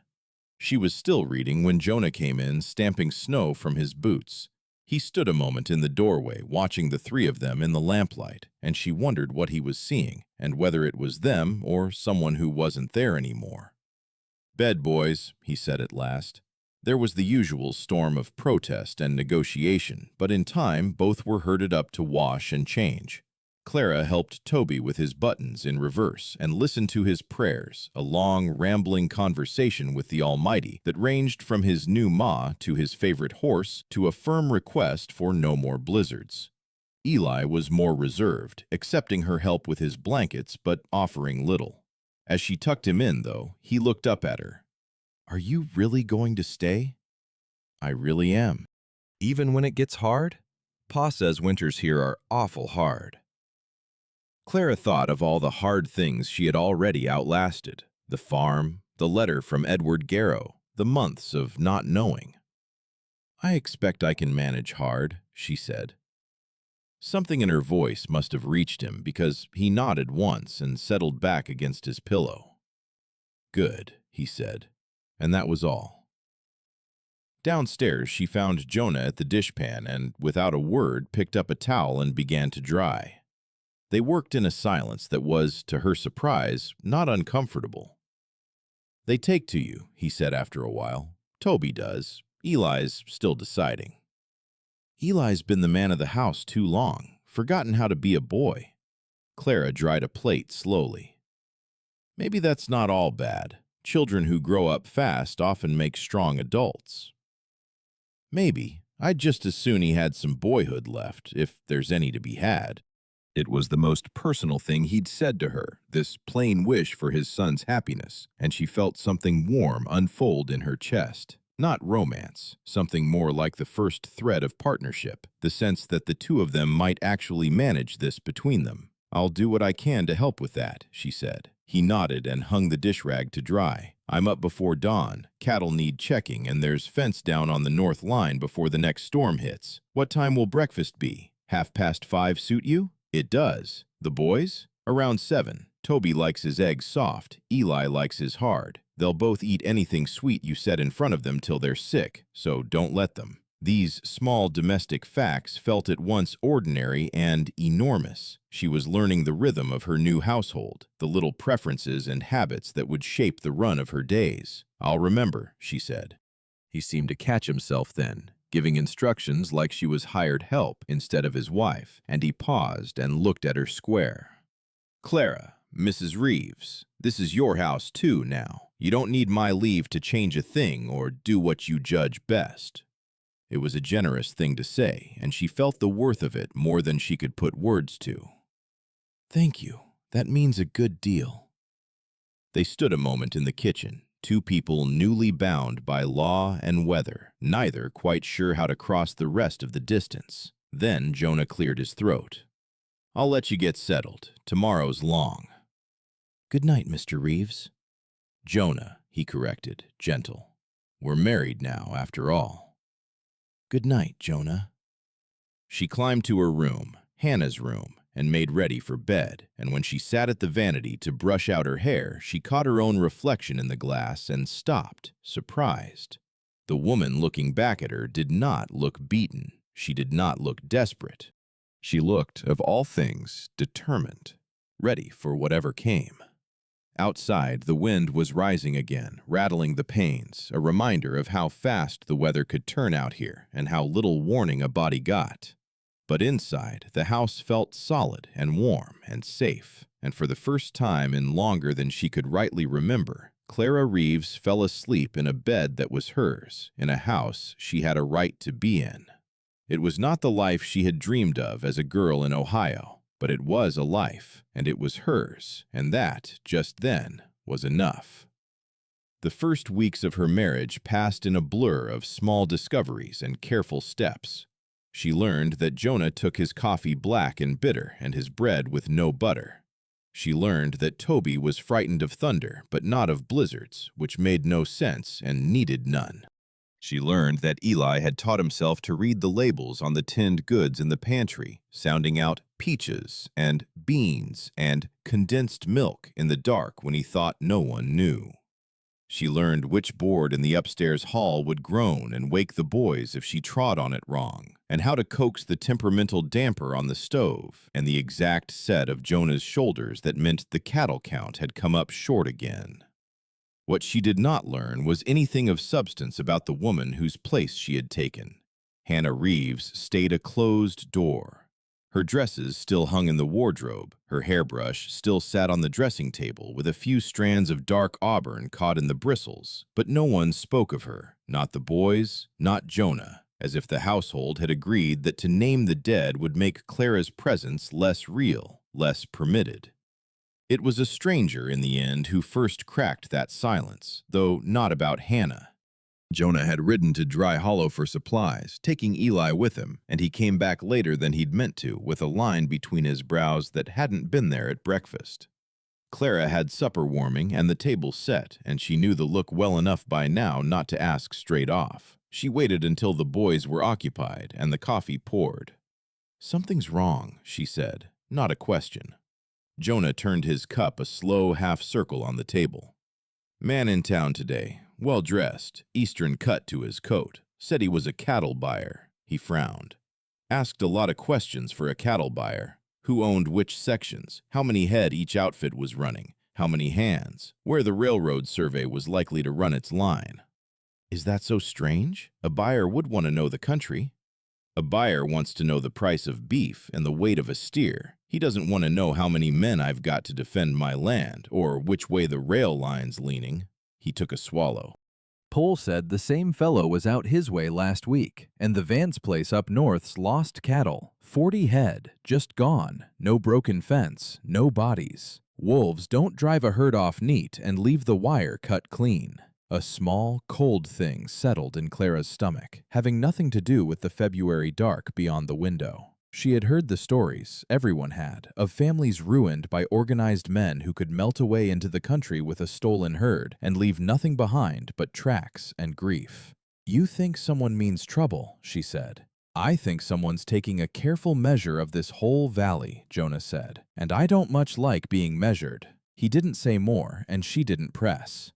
She was still reading when Jonah came in, stamping snow from his boots. He stood a moment in the doorway, watching the three of them in the lamplight, and she wondered what he was seeing, and whether it was them or someone who wasn't there anymore. "Bed, boys," he said at last. There was the usual storm of protest and negotiation, but in time both were herded up to wash and change. Clara helped Toby with his buttons in reverse and listened to his prayers, a long, rambling conversation with the Almighty that ranged from his new ma to his favorite horse to a firm request for no more blizzards. Eli was more reserved, accepting her help with his blankets but offering little. As she tucked him in, though, he looked up at her. "Are you really going to stay?" "I really am." "Even when it gets hard?" "Pa says winters here are awful hard." Clara thought of all the hard things she had already outlasted. The farm, the letter from Edward Garrow, the months of not knowing. "I expect I can manage hard," she said. Something in her voice must have reached him because he nodded once and settled back against his pillow. "Good," he said. And that was all. Downstairs, she found Jonah at the dishpan and, without a word, picked up a towel and began to dry. They worked in a silence that was, to her surprise, not uncomfortable. "They take to you," he said after a while. "Toby does. Eli's still deciding." "Eli's been the man of the house too long, forgotten how to be a boy." Clara dried a plate slowly. "Maybe that's not all bad. Children who grow up fast often make strong adults." "Maybe. I'd just as soon he had some boyhood left, if there's any to be had." It was the most personal thing he'd said to her, this plain wish for his son's happiness, and she felt something warm unfold in her chest. Not romance, something more like the first thread of partnership, the sense that the two of them might actually manage this between them. "I'll do what I can to help with that," she said. He nodded and hung the dish rag to dry. "I'm up before dawn. Cattle need checking, and there's fence down on the north line before the next storm hits. What time will breakfast be? 5:30 suit you?" "It does." "The boys?" "Around 7. Toby likes his eggs soft. Eli likes his hard. They'll both eat anything sweet you set in front of them till they're sick, so don't let them." These small domestic facts felt at once ordinary and enormous. She was learning the rhythm of her new household, the little preferences and habits that would shape the run of her days. "I'll remember," she said. He seemed to catch himself then, giving instructions like she was hired help instead of his wife, and he paused and looked at her square. "Clara, Mrs. Reeves, this is your house too now. You don't need my leave to change a thing or do what you judge best." It was a generous thing to say, and she felt the worth of it more than she could put words to. "Thank you. That means a good deal." They stood a moment in the kitchen, two people newly bound by law and weather, neither quite sure how to cross the rest of the distance. Then Jonah cleared his throat. "I'll let you get settled. Tomorrow's long." "Good night, Mr. Reeves." "Jonah," he corrected, gentle. "We're married now, after all." "Good night, Jonah." She climbed to her room, Hannah's room, and made ready for bed, and when she sat at the vanity to brush out her hair, she caught her own reflection in the glass and stopped, surprised. The woman looking back at her did not look beaten. She did not look desperate. She looked, of all things, determined, ready for whatever came. Outside, the wind was rising again, rattling the panes, a reminder of how fast the weather could turn out here and how little warning a body got. But inside, the house felt solid and warm and safe, and for the first time in longer than she could rightly remember, Clara Reeves fell asleep in a bed that was hers, in a house she had a right to be in. It was not the life she had dreamed of as a girl in Ohio, but it was a life, and it was hers, and that, just then, was enough. The first weeks of her marriage passed in a blur of small discoveries and careful steps. She learned that Jonah took his coffee black and bitter and his bread with no butter. She learned that Toby was frightened of thunder, but not of blizzards, which made no sense and needed none. She learned that Eli had taught himself to read the labels on the tinned goods in the pantry, sounding out peaches and beans and condensed milk in the dark when he thought no one knew. She learned which board in the upstairs hall would groan and wake the boys if she trod on it wrong, and how to coax the temperamental damper on the stove, and the exact set of Jonah's shoulders that meant the cattle count had come up short again. What she did not learn was anything of substance about the woman whose place she had taken. Hannah Reeves stayed a closed door. Her dresses still hung in the wardrobe, her hairbrush still sat on the dressing table with a few strands of dark auburn caught in the bristles, but no one spoke of her, not the boys, not Jonah, as if the household had agreed that to name the dead would make Clara's presence less real, less permitted. It was a stranger in the end who first cracked that silence, though not about Hannah. Jonah had ridden to Dry Hollow for supplies, taking Eli with him, and he came back later than he'd meant to, with a line between his brows that hadn't been there at breakfast. Clara had supper warming and the table set, and she knew the look well enough by now not to ask straight off. She waited until the boys were occupied and the coffee poured. "Something's wrong," she said, not a question. Jonah turned his cup a slow half-circle on the table. "Man in town today. Well-dressed, Eastern cut to his coat. Said he was a cattle buyer." He frowned. Asked a lot of questions for a cattle buyer. Who owned which sections, how many head each outfit was running, how many hands, where the railroad survey was likely to run its line. "Is that so strange? A buyer would want to know the country." "A buyer wants to know the price of beef and the weight of a steer. He doesn't want to know how many men I've got to defend my land, or which way the rail line's leaning." He took a swallow. Pohl said the same fellow was out his way last week, and the Vance place up north's lost cattle. 40 head, just gone. No broken fence, no bodies. Wolves don't drive a herd off neat and leave the wire cut clean. A small, cold thing settled in Clara's stomach, having nothing to do with the February dark beyond the window. She had heard the stories, everyone had, of families ruined by organized men who could melt away into the country with a stolen herd and leave nothing behind but tracks and grief. "You think someone means trouble," she said. "I think someone's taking a careful measure of this whole valley," Jonah said, "and I don't much like being measured." He didn't say more, and she didn't press.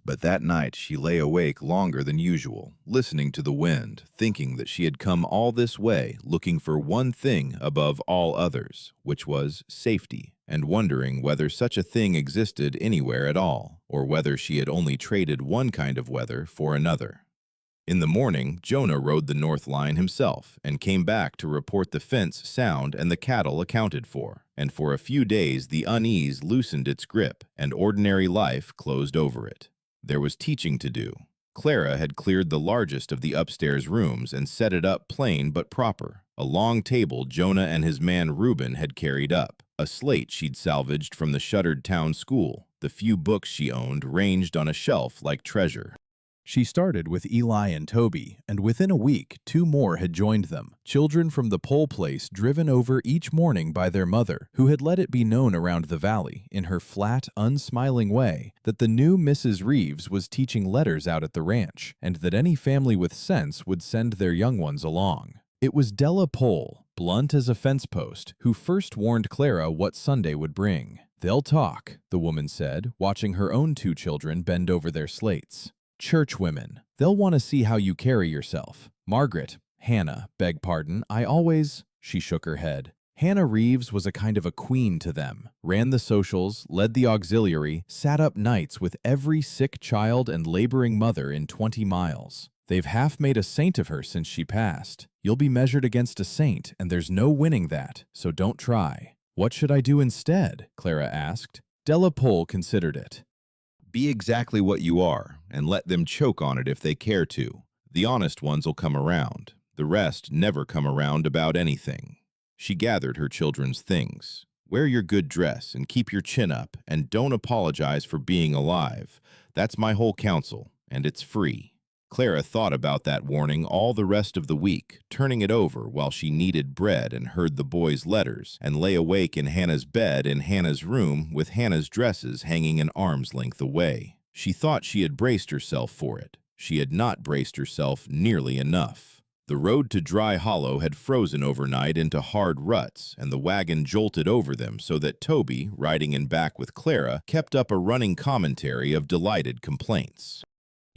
But that night she lay awake longer than usual, listening to the wind, thinking that she had come all this way looking for one thing above all others, which was safety, and wondering whether such a thing existed anywhere at all, or whether she had only traded one kind of weather for another. In the morning, Jonah rode the north line himself and came back to report the fence sound and the cattle accounted for, and for a few days the unease loosened its grip and ordinary life closed over it. There was teaching to do. Clara had cleared the largest of the upstairs rooms and set it up plain but proper. A long table Jonah and his man Reuben had carried up, a slate she'd salvaged from the shuttered town school, the few books she owned ranged on a shelf like treasure. She started with Eli and Toby, and within a week, 2 more had joined them, children from the Pohl place driven over each morning by their mother, who had let it be known around the valley, in her flat, unsmiling way, that the new Mrs. Reeves was teaching letters out at the ranch, and that any family with sense would send their young ones along. It was Della Pohl, blunt as a fence post, who first warned Clara what Sunday would bring. "They'll talk," the woman said, watching her own 2 children bend over their slates. "Churchwomen. They'll want to see how you carry yourself. Margaret, Hannah, beg pardon, I always—" She shook her head. Hannah Reeves was a kind of a queen to them, ran the socials, led the auxiliary, sat up nights with every sick child and laboring mother in 20 miles. "They've half made a saint of her since she passed. You'll be measured against a saint, and there's no winning that, so don't try." "What should I do instead?" Clara asked. Della Pohl considered it. "Be exactly what you are, and let them choke on it if they care to. The honest ones will come around. The The rest never come around about anything. She gathered her children's things. Wear your good dress and keep your chin up, and don't apologize for being alive. That's my whole counsel, and it's free. Clara thought about that warning all the rest of the week, turning it over while she kneaded bread and heard the boys' letters, and lay awake in Hannah's bed in Hannah's room with Hannah's dresses hanging an arm's length away. She thought she had braced herself for it. She had not braced herself nearly enough. The road to Dry Hollow had frozen overnight into hard ruts, and the wagon jolted over them so that Toby, riding in back with Clara, kept up a running commentary of delighted complaints.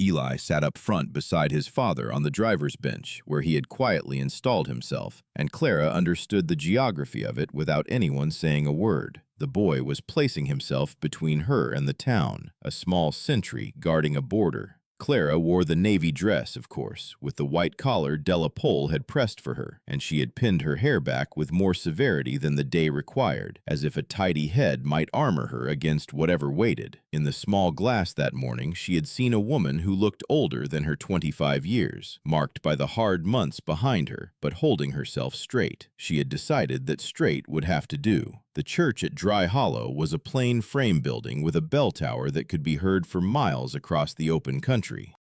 Eli sat up front beside his father on the driver's bench, where he had quietly installed himself, and Clara understood the geography of it without anyone saying a word. The boy was placing himself between her and the town, a small sentry guarding a border. Clara wore the navy dress, of course, with the white collar Della Pole had pressed for her, and she had pinned her hair back with more severity than the day required, as if a tidy head might armor her against whatever waited. In the small glass that morning, she had seen a woman who looked older than her 25 years, marked by the hard months behind her, but holding herself straight. She had decided that straight would have to do. The church at Dry Hollow was a plain frame building with a bell tower that could be heard for miles across the open country.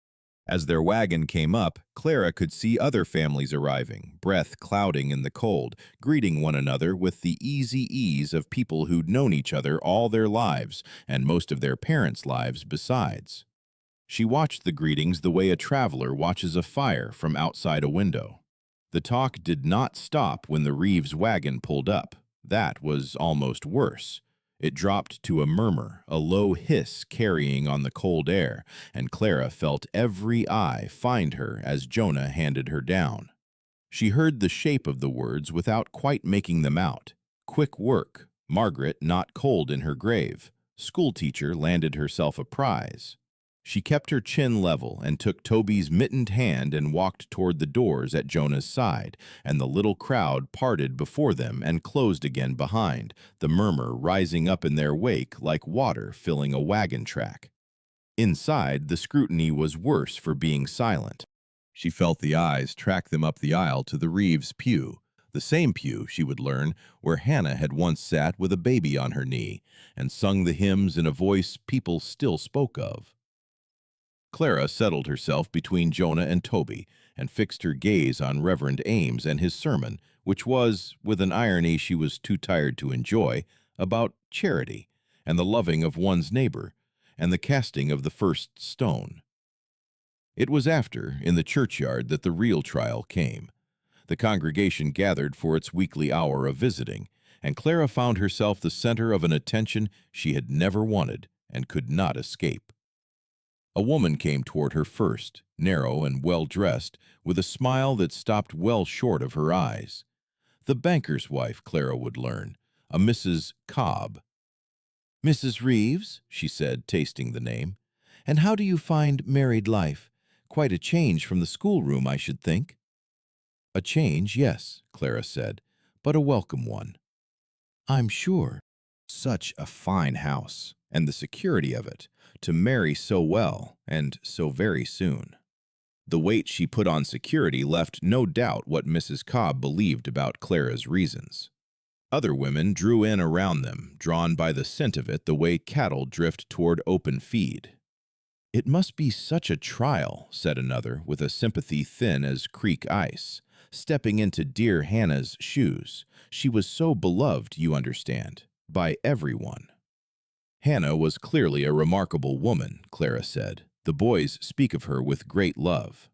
As their wagon came up, Clara could see other families arriving, breath clouding in the cold, greeting one another with the easy ease of people who'd known each other all their lives, and most of their parents' lives besides. She watched the greetings the way a traveler watches a fire from outside a window. The talk did not stop when the Reeves wagon pulled up. That was almost worse. It dropped to a murmur, a low hiss carrying on the cold air, and Clara felt every eye find her as Jonah handed her down. She heard the shape of the words without quite making them out. Quick work. Margaret not cold in her grave. Schoolteacher landed herself a prize. She kept her chin level and took Toby's mittened hand and walked toward the doors at Jonah's side, and the little crowd parted before them and closed again behind, the murmur rising up in their wake like water filling a wagon track. Inside, the scrutiny was worse for being silent. She felt the eyes track them up the aisle to the Reeves pew, the same pew, she would learn, where Hannah had once sat with a baby on her knee and sung the hymns in a voice people still spoke of. Clara settled herself between Jonah and Toby and fixed her gaze on Reverend Ames and his sermon, which was, with an irony she was too tired to enjoy, about charity and the loving of one's neighbor and the casting of the first stone. It was after, in the churchyard, that the real trial came. The congregation gathered for its weekly hour of visiting, and Clara found herself the center of an attention she had never wanted and could not escape. A woman came toward her first, narrow and well-dressed, with a smile that stopped well short of her eyes. The banker's wife, Clara would learn, a Mrs. Cobb. "Mrs. Reeves," she said, tasting the name, "and how do you find married life? Quite a change from the schoolroom, I should think." "A change, yes," Clara said, "but a welcome one." "I'm sure. Such a fine house, and the security of it, to marry so well, and so very soon." The weight she put on security left no doubt what Mrs. Cobb believed about Clara's reasons. Other women drew in around them, drawn by the scent of it the way cattle drift toward open feed. "It must be such a trial," said another, with a sympathy thin as creek ice, "stepping into dear Hannah's shoes. She was so beloved, you understand, by everyone." Hannah was clearly a remarkable woman, Clara said. The boys speak of her with great love.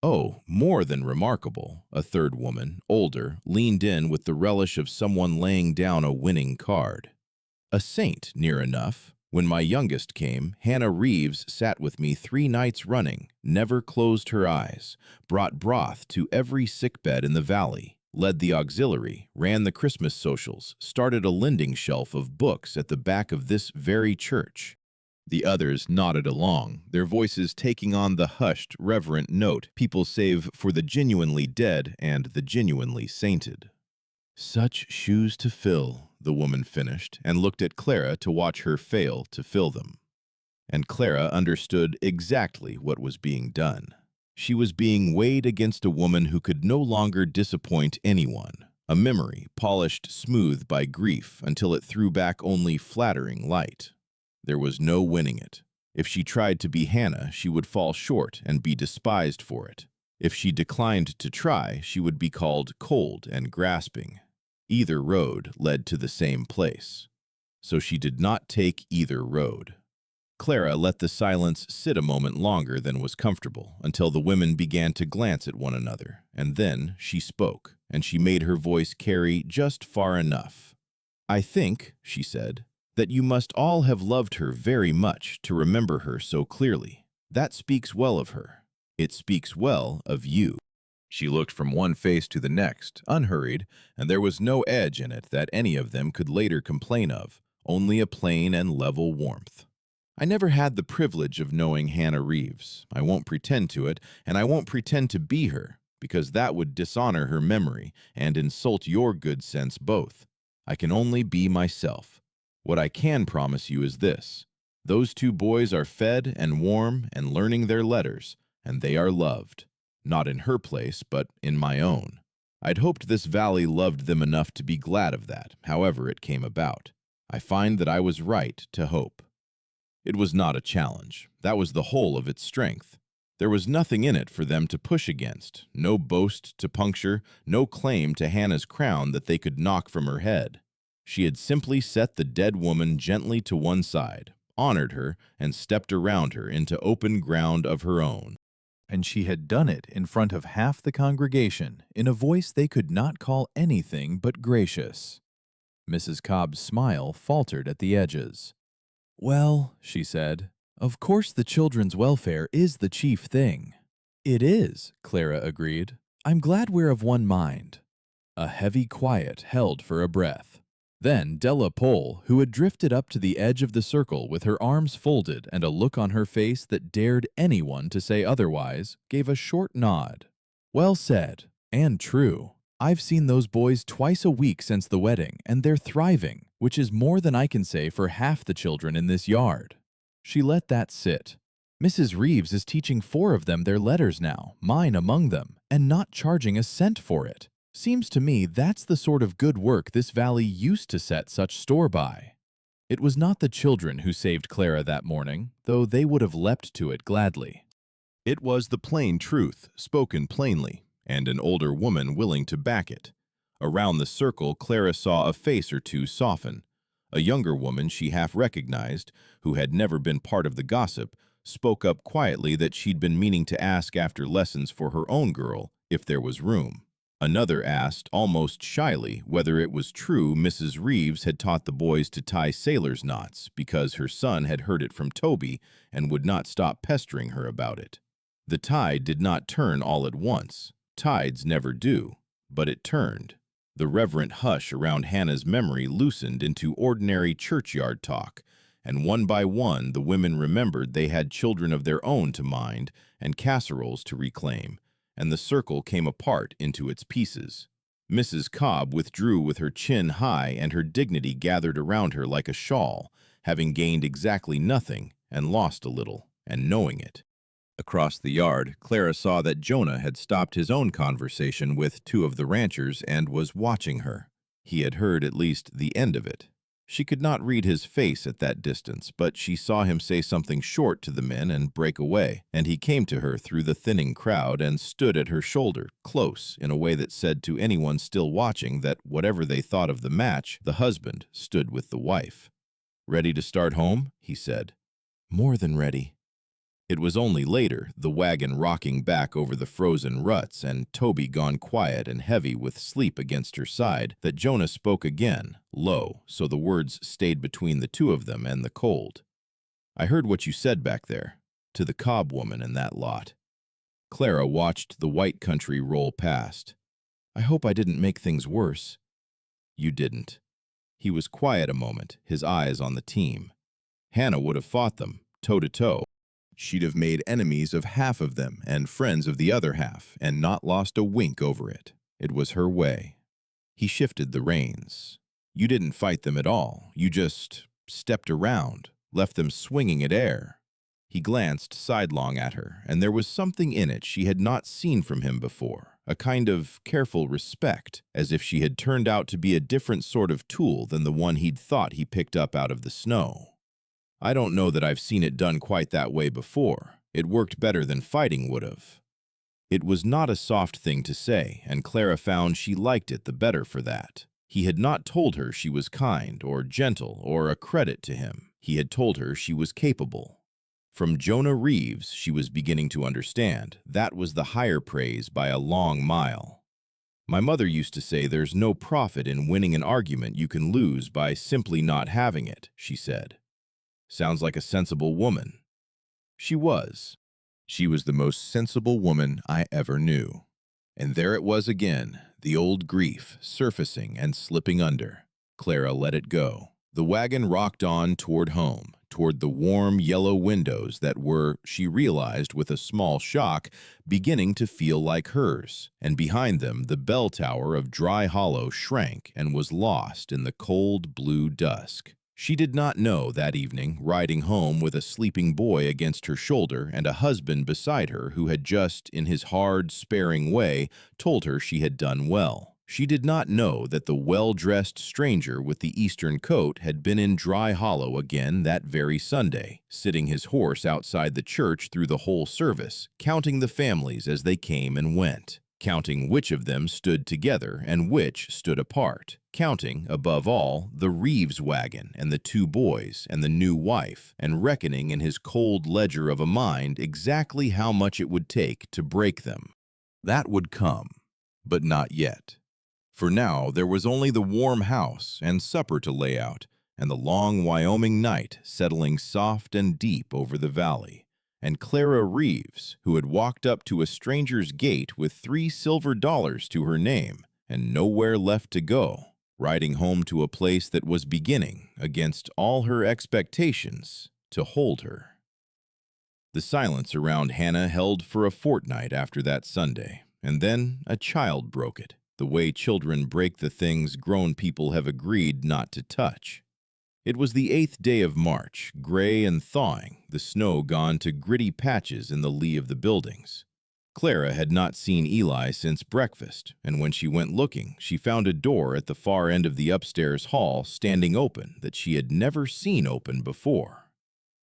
"Oh, more than remarkable," a third woman, older, leaned in with the relish of someone laying down a winning card. "A saint, near enough. When my youngest came, Hannah Reeves sat with me 3 nights running, never closed her eyes, brought broth to every sickbed in the valley, led the auxiliary, ran the Christmas socials, started a lending shelf of books at the back of this very church." The others nodded along, their voices taking on the hushed, reverent note people save for the genuinely dead and the genuinely sainted. "Such shoes to fill," the woman finished, and looked at Clara to watch her fail to fill them. And Clara understood exactly what was being done. She was being weighed against a woman who could no longer disappoint anyone, a memory polished smooth by grief until it threw back only flattering light. There was no winning it. If she tried to be Hannah, she would fall short and be despised for it. If she declined to try, she would be called cold and grasping. Either road led to the same place. So she did not take either road. Clara let the silence sit a moment longer than was comfortable, until the women began to glance at one another, and then she spoke, and she made her voice carry just far enough. "I think," she said, "that you must all have loved her very much to remember her so clearly. That speaks well of her. It speaks well of you." She looked from one face to the next, unhurried, and there was no edge in it that any of them could later complain of, only a plain and level warmth. "I never had the privilege of knowing Hannah Reeves. I won't pretend to it, and I won't pretend to be her, because that would dishonor her memory and insult your good sense both. I can only be myself. What I can promise you is this. Those two boys are fed and warm and learning their letters, and they are loved. Not in her place, but in my own. I'd hoped this valley loved them enough to be glad of that, however it came about. I find that I was right to hope." It was not a challenge. That was the whole of its strength. There was nothing in it for them to push against, no boast to puncture, no claim to Hannah's crown that they could knock from her head. She had simply set the dead woman gently to one side, honored her, and stepped around her into open ground of her own. And she had done it in front of half the congregation in a voice they could not call anything but gracious. Mrs. Cobb's smile faltered at the edges. "Well," she said, "of course the children's welfare is the chief thing." "It is," Clara agreed. "I'm glad we're of one mind." A heavy quiet held for a breath. Then Della Pole, who had drifted up to the edge of the circle with her arms folded and a look on her face that dared anyone to say otherwise, gave a short nod. "Well said, and true. I've seen those boys twice a week since the wedding, and they're thriving, which is more than I can say for half the children in this yard." She let that sit. "Mrs. Reeves is teaching 4 of them their letters now, mine among them, and not charging a cent for it. Seems to me that's the sort of good work this valley used to set such store by." It was not the children who saved Clara that morning, though they would have leapt to it gladly. It was the plain truth, spoken plainly, and an older woman willing to back it. Around the circle, Clara saw a face or two soften. A younger woman she half recognized, who had never been part of the gossip, spoke up quietly that she'd been meaning to ask after lessons for her own girl if there was room. Another asked, almost shyly, whether it was true Mrs. Reeves had taught the boys to tie sailor's knots because her son had heard it from Toby and would not stop pestering her about it. The tide did not turn all at once. Tides never do, but it turned. The reverent hush around Hannah's memory loosened into ordinary churchyard talk, and one by one the women remembered they had children of their own to mind and casseroles to reclaim, and the circle came apart into its pieces. Mrs. Cobb withdrew with her chin high and her dignity gathered around her like a shawl, having gained exactly nothing and lost a little, and knowing it. Across the yard, Clara saw that Jonah had stopped his own conversation with 2 of the ranchers and was watching her. He had heard at least the end of it. She could not read his face at that distance, but she saw him say something short to the men and break away, and he came to her through the thinning crowd and stood at her shoulder, close, in a way that said to anyone still watching that whatever they thought of the match, the husband stood with the wife. "Ready to start home?" he said. "More than ready." It was only later, the wagon rocking back over the frozen ruts and Toby gone quiet and heavy with sleep against her side, that Jonah spoke again, low, so the words stayed between the 2 of them and the cold. "I heard what you said back there, to the Cobb woman and that lot." Clara watched the white country roll past. "I hope I didn't make things worse." "You didn't." He was quiet a moment, his eyes on the team. Hannah would have fought them, toe to toe. She'd have made enemies of half of them and friends of the other half, and not lost a wink over it. It was her way. He shifted the reins. "You didn't fight them at all. You just stepped around, left them swinging at air." He glanced sidelong at her, and there was something in it she had not seen from him before, a kind of careful respect, as if she had turned out to be a different sort of tool than the one he'd thought he picked up out of the snow. I don't know that I've seen it done quite that way before. It worked better than fighting would have. It was not a soft thing to say, and Clara found she liked it the better for that. He had not told her she was kind or gentle or a credit to him. He had told her she was capable. From Jonah Reeves, she was beginning to understand, that was the higher praise by a long mile. My mother used to say there's no profit in winning an argument you can lose by simply not having it, she said. Sounds like a sensible woman. She was. She was the most sensible woman I ever knew. And there it was again, the old grief, surfacing and slipping under. Clara let it go. The wagon rocked on toward home, toward the warm yellow windows that were, she realized with a small shock, beginning to feel like hers, and behind them the bell tower of Dry Hollow shrank and was lost in the cold blue dusk. She did not know that evening, riding home with a sleeping boy against her shoulder and a husband beside her who had just, in his hard, sparing way, told her she had done well. She did not know that the well-dressed stranger with the eastern coat had been in Dry Hollow again that very Sunday, sitting his horse outside the church through the whole service, counting the families as they came and went, counting which of them stood together and which stood apart, counting, above all, the Reeves wagon and the two boys and the new wife, and reckoning in his cold ledger of a mind exactly how much it would take to break them. That would come, but not yet. For now there was only the warm house and supper to lay out, and the long Wyoming night settling soft and deep over the valley, and Clara Reeves, who had walked up to a stranger's gate with $3 silver to her name, and nowhere left to go, riding home to a place that was beginning, against all her expectations, to hold her. The silence around Hannah held for a fortnight after that Sunday, and then a child broke it, the way children break the things grown people have agreed not to touch. It was the 8th day of March, gray and thawing, the snow gone to gritty patches in the lee of the buildings. Clara had not seen Eli since breakfast, and when she went looking, she found a door at the far end of the upstairs hall standing open that she had never seen open before.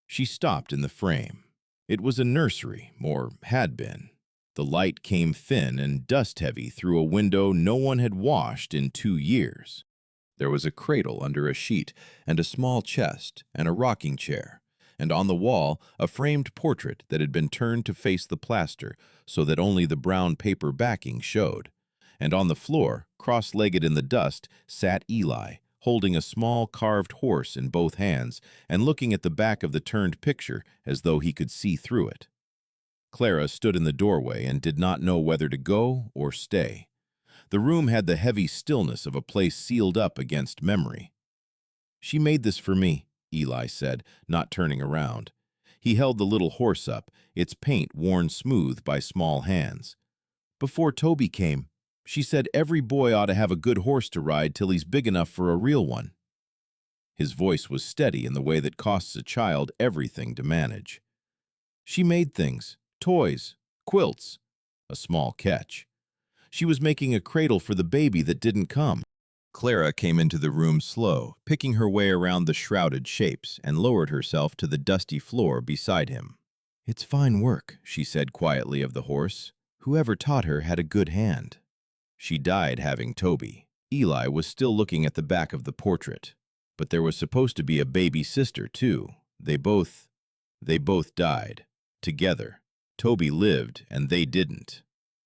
She stopped in the frame. It was a nursery, or had been. The light came thin and dust-heavy through a window no one had washed in 2 years. There was a cradle under a sheet, and a small chest, and a rocking chair, and on the wall a framed portrait that had been turned to face the plaster so that only the brown paper backing showed. And on the floor, cross-legged in the dust, sat Eli, holding a small carved horse in both hands and looking at the back of the turned picture as though he could see through it. Clara stood in the doorway and did not know whether to go or stay. The room had the heavy stillness of a place sealed up against memory. "She made this for me," Eli said, not turning around. He held the little horse up, its paint worn smooth by small hands. "Before Toby came, she said every boy ought to have a good horse to ride till he's big enough for a real one." His voice was steady in the way that costs a child everything to manage. "She made things. Toys, quilts, a small catch. She was making a cradle for the baby that didn't come." Clara came into the room slow, picking her way around the shrouded shapes, and lowered herself to the dusty floor beside him. "It's fine work," she said quietly of the horse. "Whoever taught her had a good hand." She died having Toby. Eli was still looking at the back of the portrait. But there was supposed to be a baby sister, too. They both died. Together. Toby lived, and they didn't.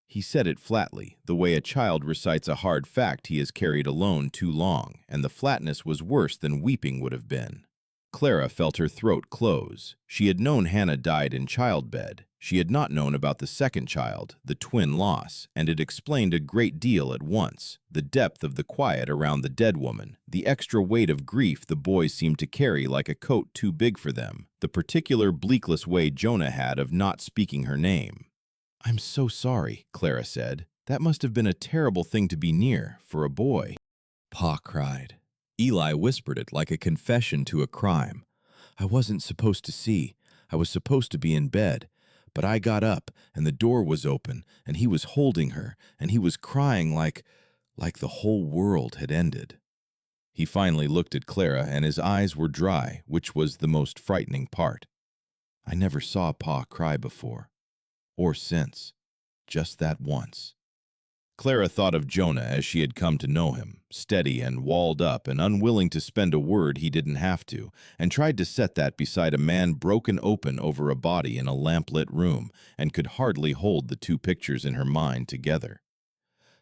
He said it flatly, the way a child recites a hard fact he has carried alone too long, and the flatness was worse than weeping would have been. Clara felt her throat close. She had known Hannah died in childbed. She had not known about the second child, the twin loss, and it explained a great deal at once. The depth of the quiet around the dead woman, the extra weight of grief the boys seemed to carry like a coat too big for them, the particular bleakless way Jonah had of not speaking her name. "I'm so sorry," Clara said. "That must have been a terrible thing to be near, for a boy." Pa cried. Eli whispered it like a confession to a crime. "I wasn't supposed to see. I was supposed to be in bed, but I got up and the door was open and he was holding her and he was crying like the whole world had ended. He finally looked at Clara and his eyes were dry, which was the most frightening part. I never saw Pa cry before, or since, just that once. Clara thought of Jonah as she had come to know him, steady and walled up and unwilling to spend a word he didn't have to, and tried to set that beside a man broken open over a body in a lamplit room and could hardly hold the two pictures in her mind together.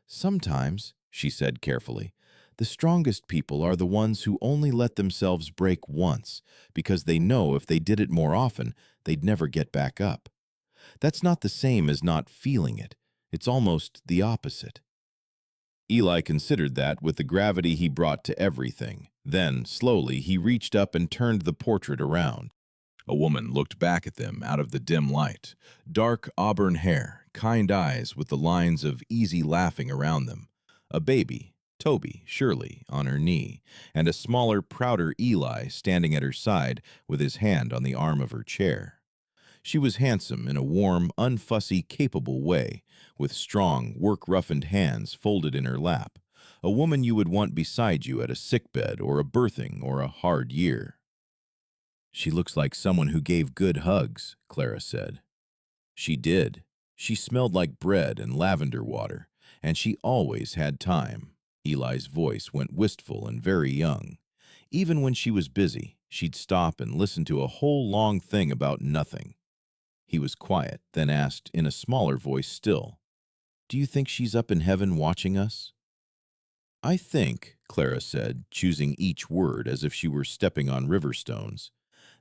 Sometimes, she said carefully, the strongest people are the ones who only let themselves break once, because they know if they did it more often, they'd never get back up. That's not the same as not feeling it. It's almost the opposite. Eli considered that with the gravity he brought to everything. Then, slowly, he reached up and turned the portrait around. A woman looked back at them out of the dim light. Dark auburn hair, kind eyes with the lines of easy laughing around them. A baby, Toby, surely, on her knee, and a smaller, prouder Eli standing at her side with his hand on the arm of her chair. She was handsome in a warm, unfussy, capable way, with strong, work-roughened hands folded in her lap, a woman you would want beside you at a sickbed or a birthing or a hard year. She looks like someone who gave good hugs, Clara said. She did. She smelled like bread and lavender water, and she always had time. Eli's voice went wistful and very young. Even when she was busy, she'd stop and listen to a whole long thing about nothing. He was quiet, then asked in a smaller voice still, "Do you think she's up in heaven watching us?" "I think," Clara said, choosing each word as if she were stepping on river stones,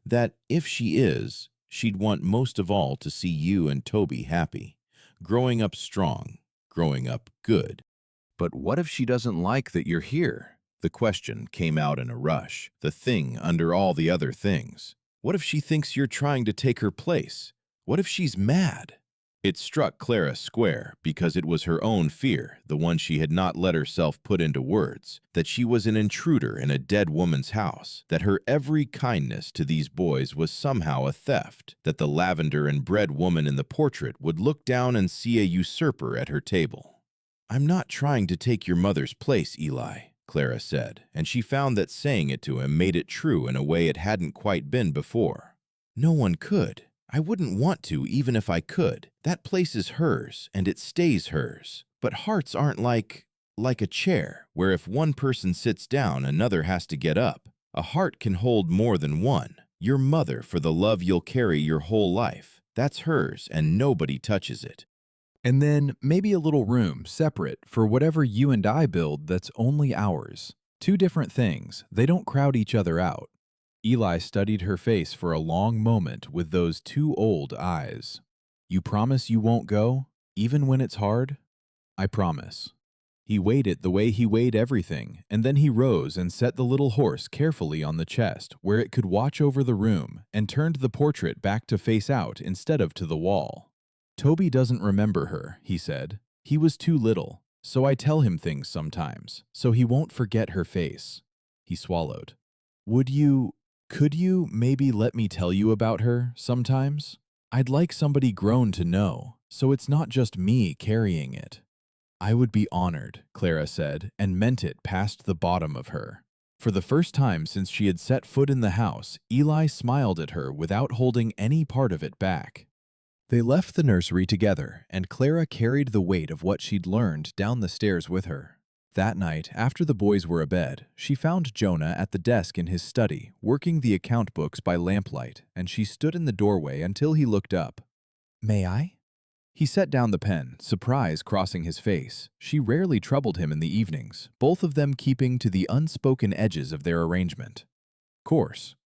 "that if she is, she'd want most of all to see you and Toby happy, growing up strong, growing up good." "But what if she doesn't like that you're here?" The question came out in a rush, the thing under all the other things. "What if she thinks you're trying to take her place? What if she's mad?" It struck Clara square because it was her own fear, the one she had not let herself put into words, that she was an intruder in a dead woman's house, that her every kindness to these boys was somehow a theft, that the lavender and bread woman in the portrait would look down and see a usurper at her table. "I'm not trying to take your mother's place, Eli," Clara said, and she found that saying it to him made it true in a way it hadn't quite been before. "No one could. I wouldn't want to even if I could. That place is hers, and it stays hers. But hearts aren't like a chair, where if one person sits down, another has to get up. A heart can hold more than one. Your mother for the love you'll carry your whole life. That's hers, and nobody touches it." And then maybe a little room separate for whatever you and I build that's only ours. Two different things. They don't crowd each other out. Eli studied her face for a long moment with those two old eyes. "You promise you won't go, even when it's hard?" "I promise." He weighed it the way he weighed everything, and then he rose and set the little horse carefully on the chest where it could watch over the room and turned the portrait back to face out instead of to the wall. "Toby doesn't remember her," he said. "He was too little, so I tell him things sometimes, so he won't forget her face." He swallowed. Could you maybe let me tell you about her sometimes? I'd like somebody grown to know, so it's not just me carrying it." "I would be honored," Clara said, and meant it past the bottom of her. For the first time since she had set foot in the house, Eli smiled at her without holding any part of it back. They left the nursery together, and Clara carried the weight of what she'd learned down the stairs with her. That night, after the boys were abed, she found Jonah at the desk in his study, working the account books by lamplight, and she stood in the doorway until he looked up. "May I?" He set down the pen, surprise crossing his face. She rarely troubled him in the evenings, both of them keeping to the unspoken edges of their arrangement. "Course."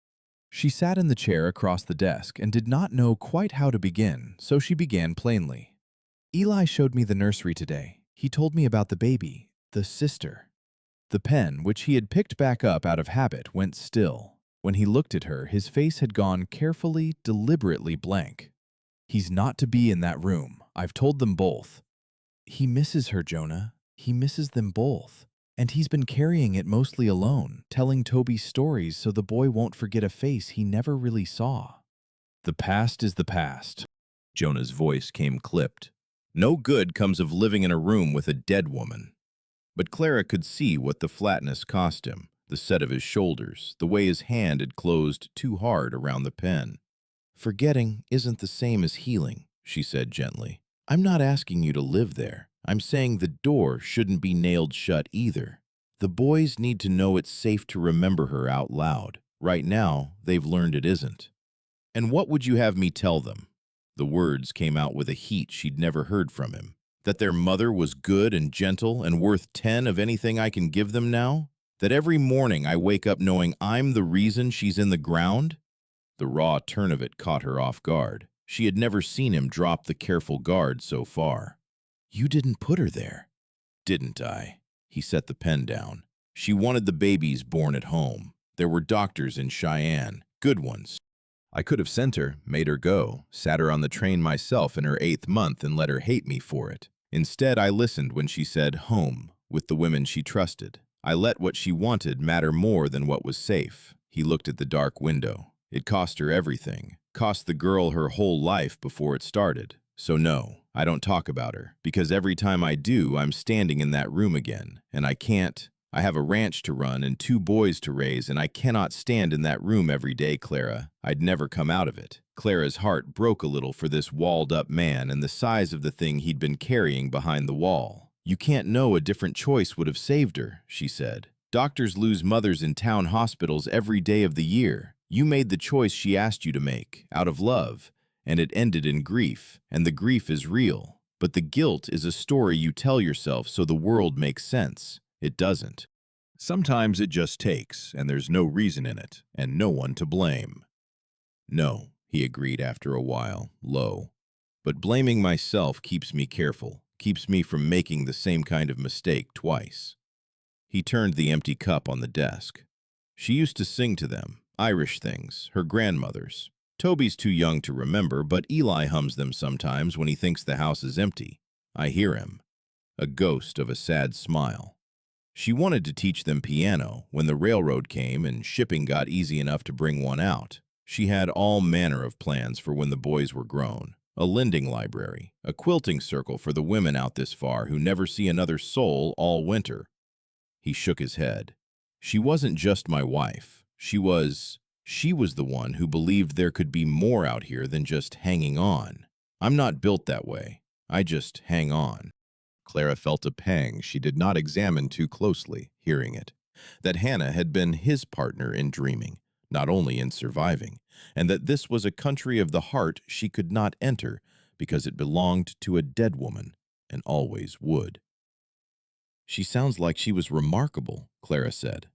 She sat in the chair across the desk and did not know quite how to begin, so she began plainly. "Eli showed me the nursery today. He told me about the baby. The sister." The pen, which he had picked back up out of habit, went still. When he looked at her, his face had gone carefully, deliberately blank. "He's not to be in that room. I've told them both." "He misses her, Jonah. He misses them both. And he's been carrying it mostly alone, telling Toby stories so the boy won't forget a face he never really saw." The past is the past. Jonah's voice came clipped. No good comes of living in a room with a dead woman. But Clara could see what the flatness cost him, the set of his shoulders, the way his hand had closed too hard around the pen. Forgetting isn't the same as healing, she said gently. I'm not asking you to live there. I'm saying the door shouldn't be nailed shut either. The boys need to know it's safe to remember her out loud. Right now, they've learned it isn't. And what would you have me tell them? The words came out with a heat she'd never heard from him. That their mother was good and gentle and worth 10 of anything I can give them now? That every morning I wake up knowing I'm the reason she's in the ground? The raw turn of it caught her off guard. She had never seen him drop the careful guard so far. You didn't put her there. Didn't I? He set the pen down. She wanted the babies born at home. There were doctors in Cheyenne, good ones. I could have sent her, made her go, sat her on the train myself in her 8th month and let her hate me for it. Instead, I listened when she said home with the women she trusted. I let what she wanted matter more than what was safe. He looked at the dark window. It cost her everything, cost the girl her whole life before it started. So no, I don't talk about her, because every time I do, I'm standing in that room again, and I can't. I have a ranch to run and 2 boys to raise, and I cannot stand in that room every day, Clara. I'd never come out of it. Clara's heart broke a little for this walled-up man and the size of the thing he'd been carrying behind the wall. You can't know a different choice would have saved her, she said. Doctors lose mothers in town hospitals every day of the year. You made the choice she asked you to make, out of love, and it ended in grief, and the grief is real. But the guilt is a story you tell yourself so the world makes sense. It doesn't. Sometimes it just takes, and there's no reason in it, and no one to blame. No, he agreed after a while, low. But blaming myself keeps me careful, keeps me from making the same kind of mistake twice. He turned the empty cup on the desk. She used to sing to them, Irish things, her grandmother's. Toby's too young to remember, but Eli hums them sometimes when he thinks the house is empty. I hear him. A ghost of a sad smile. She wanted to teach them piano when the railroad came and shipping got easy enough to bring one out. She had all manner of plans for when the boys were grown. A lending library, a quilting circle for the women out this far who never see another soul all winter. He shook his head. She wasn't just my wife. She was the one who believed there could be more out here than just hanging on. I'm not built that way. I just hang on. Clara felt a pang she did not examine too closely, hearing it. That Hannah had been his partner in dreaming, not only in surviving, and that this was a country of the heart she could not enter because it belonged to a dead woman and always would. She sounds like she was remarkable, Clara said.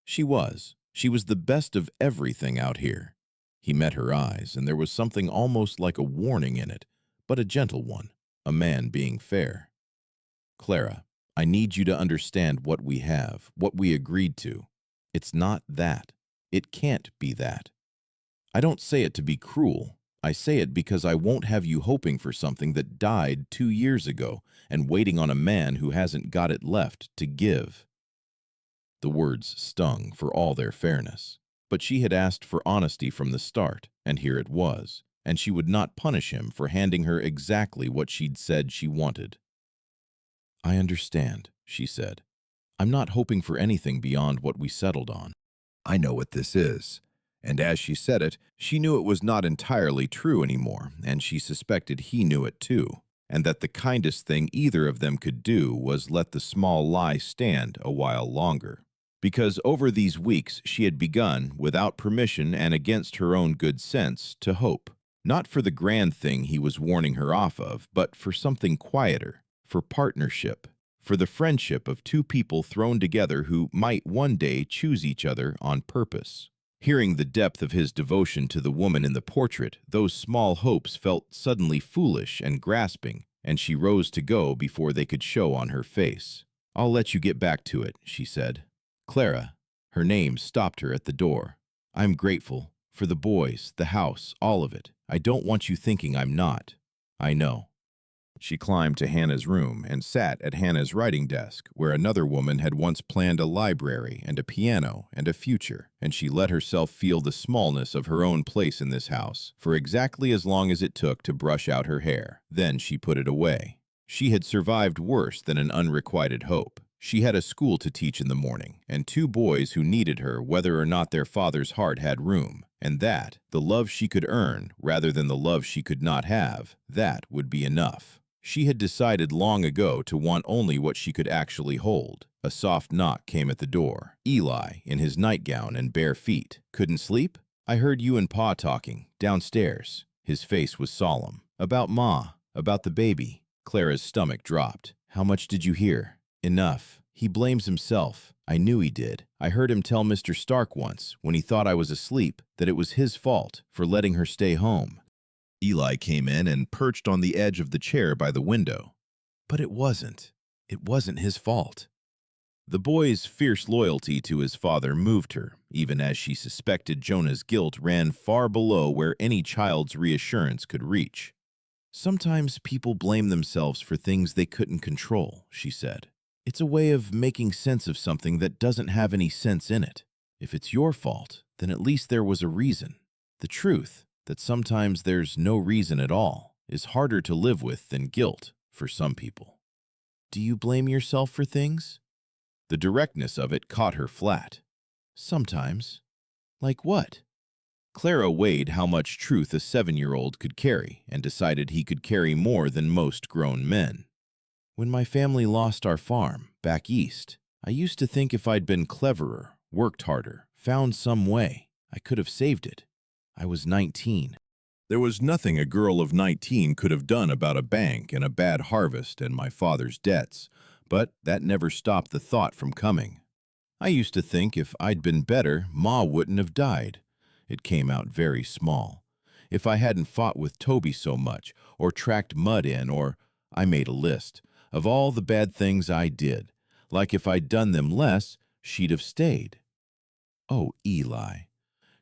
She was. She was the best of everything out here. He met her eyes, and there was something almost like a warning in it, but a gentle one, a man being fair. Clara, I need you to understand what we have, what we agreed to. It's not that. It can't be that. I don't say it to be cruel. I say it because I won't have you hoping for something that died 2 years ago and waiting on a man who hasn't got it left to give. The words stung for all their fairness. But she had asked for honesty from the start, and here it was, and she would not punish him for handing her exactly what she'd said she wanted. I understand, she said. I'm not hoping for anything beyond what we settled on. I know what this is. And as she said it, she knew it was not entirely true anymore, and she suspected he knew it too, and that the kindest thing either of them could do was let the small lie stand a while longer. Because over these weeks she had begun, without permission and against her own good sense, to hope. Not for the grand thing he was warning her off of, but for something quieter. For partnership, for the friendship of 2 people thrown together who might one day choose each other on purpose. Hearing the depth of his devotion to the woman in the portrait, those small hopes felt suddenly foolish and grasping, and she rose to go before they could show on her face. I'll let you get back to it, she said. Clara, her name stopped her at the door. I'm grateful, for the boys, the house, all of it. I don't want you thinking I'm not. I know. She climbed to Hannah's room and sat at Hannah's writing desk, where another woman had once planned a library and a piano and a future, and she let herself feel the smallness of her own place in this house for exactly as long as it took to brush out her hair. Then she put it away. She had survived worse than an unrequited hope. She had a school to teach in the morning, and two boys who needed her whether or not their father's heart had room, and that, the love she could earn rather than the love she could not have, that would be enough. She had decided long ago to want only what she could actually hold. A soft knock came at the door. Eli, in his nightgown and bare feet. "Couldn't sleep? I heard you and Pa talking, downstairs." His face was solemn. "About Ma, about the baby." Clara's stomach dropped. "How much did you hear?" "Enough. He blames himself. I knew he did. I heard him tell Mr. Stark once, when he thought I was asleep, that it was his fault for letting her stay home." Eli came in and perched on the edge of the chair by the window. "But it wasn't. It wasn't his fault." The boy's fierce loyalty to his father moved her, even as she suspected Jonah's guilt ran far below where any child's reassurance could reach. "Sometimes people blame themselves for things they couldn't control," she said. "It's a way of making sense of something that doesn't have any sense in it. If it's your fault, then at least there was a reason. The truth, that sometimes there's no reason at all, is harder to live with than guilt for some people." "Do you blame yourself for things?" The directness of it caught her flat. "Sometimes." "Like what?" Clara weighed how much truth a 7-year-old could carry and decided he could carry more than most grown men. "When my family lost our farm, back east, I used to think if I'd been cleverer, worked harder, found some way, I could have saved it. I was 19. There was nothing a girl of 19 could have done about a bank and a bad harvest and my father's debts, but that never stopped the thought from coming. I used to think if I'd been better, Ma wouldn't have died. It came out very small. If I hadn't fought with Toby so much, or tracked mud in, or I made a list of all the bad things I did, like if I'd done them less, she'd have stayed." "Oh, Eli."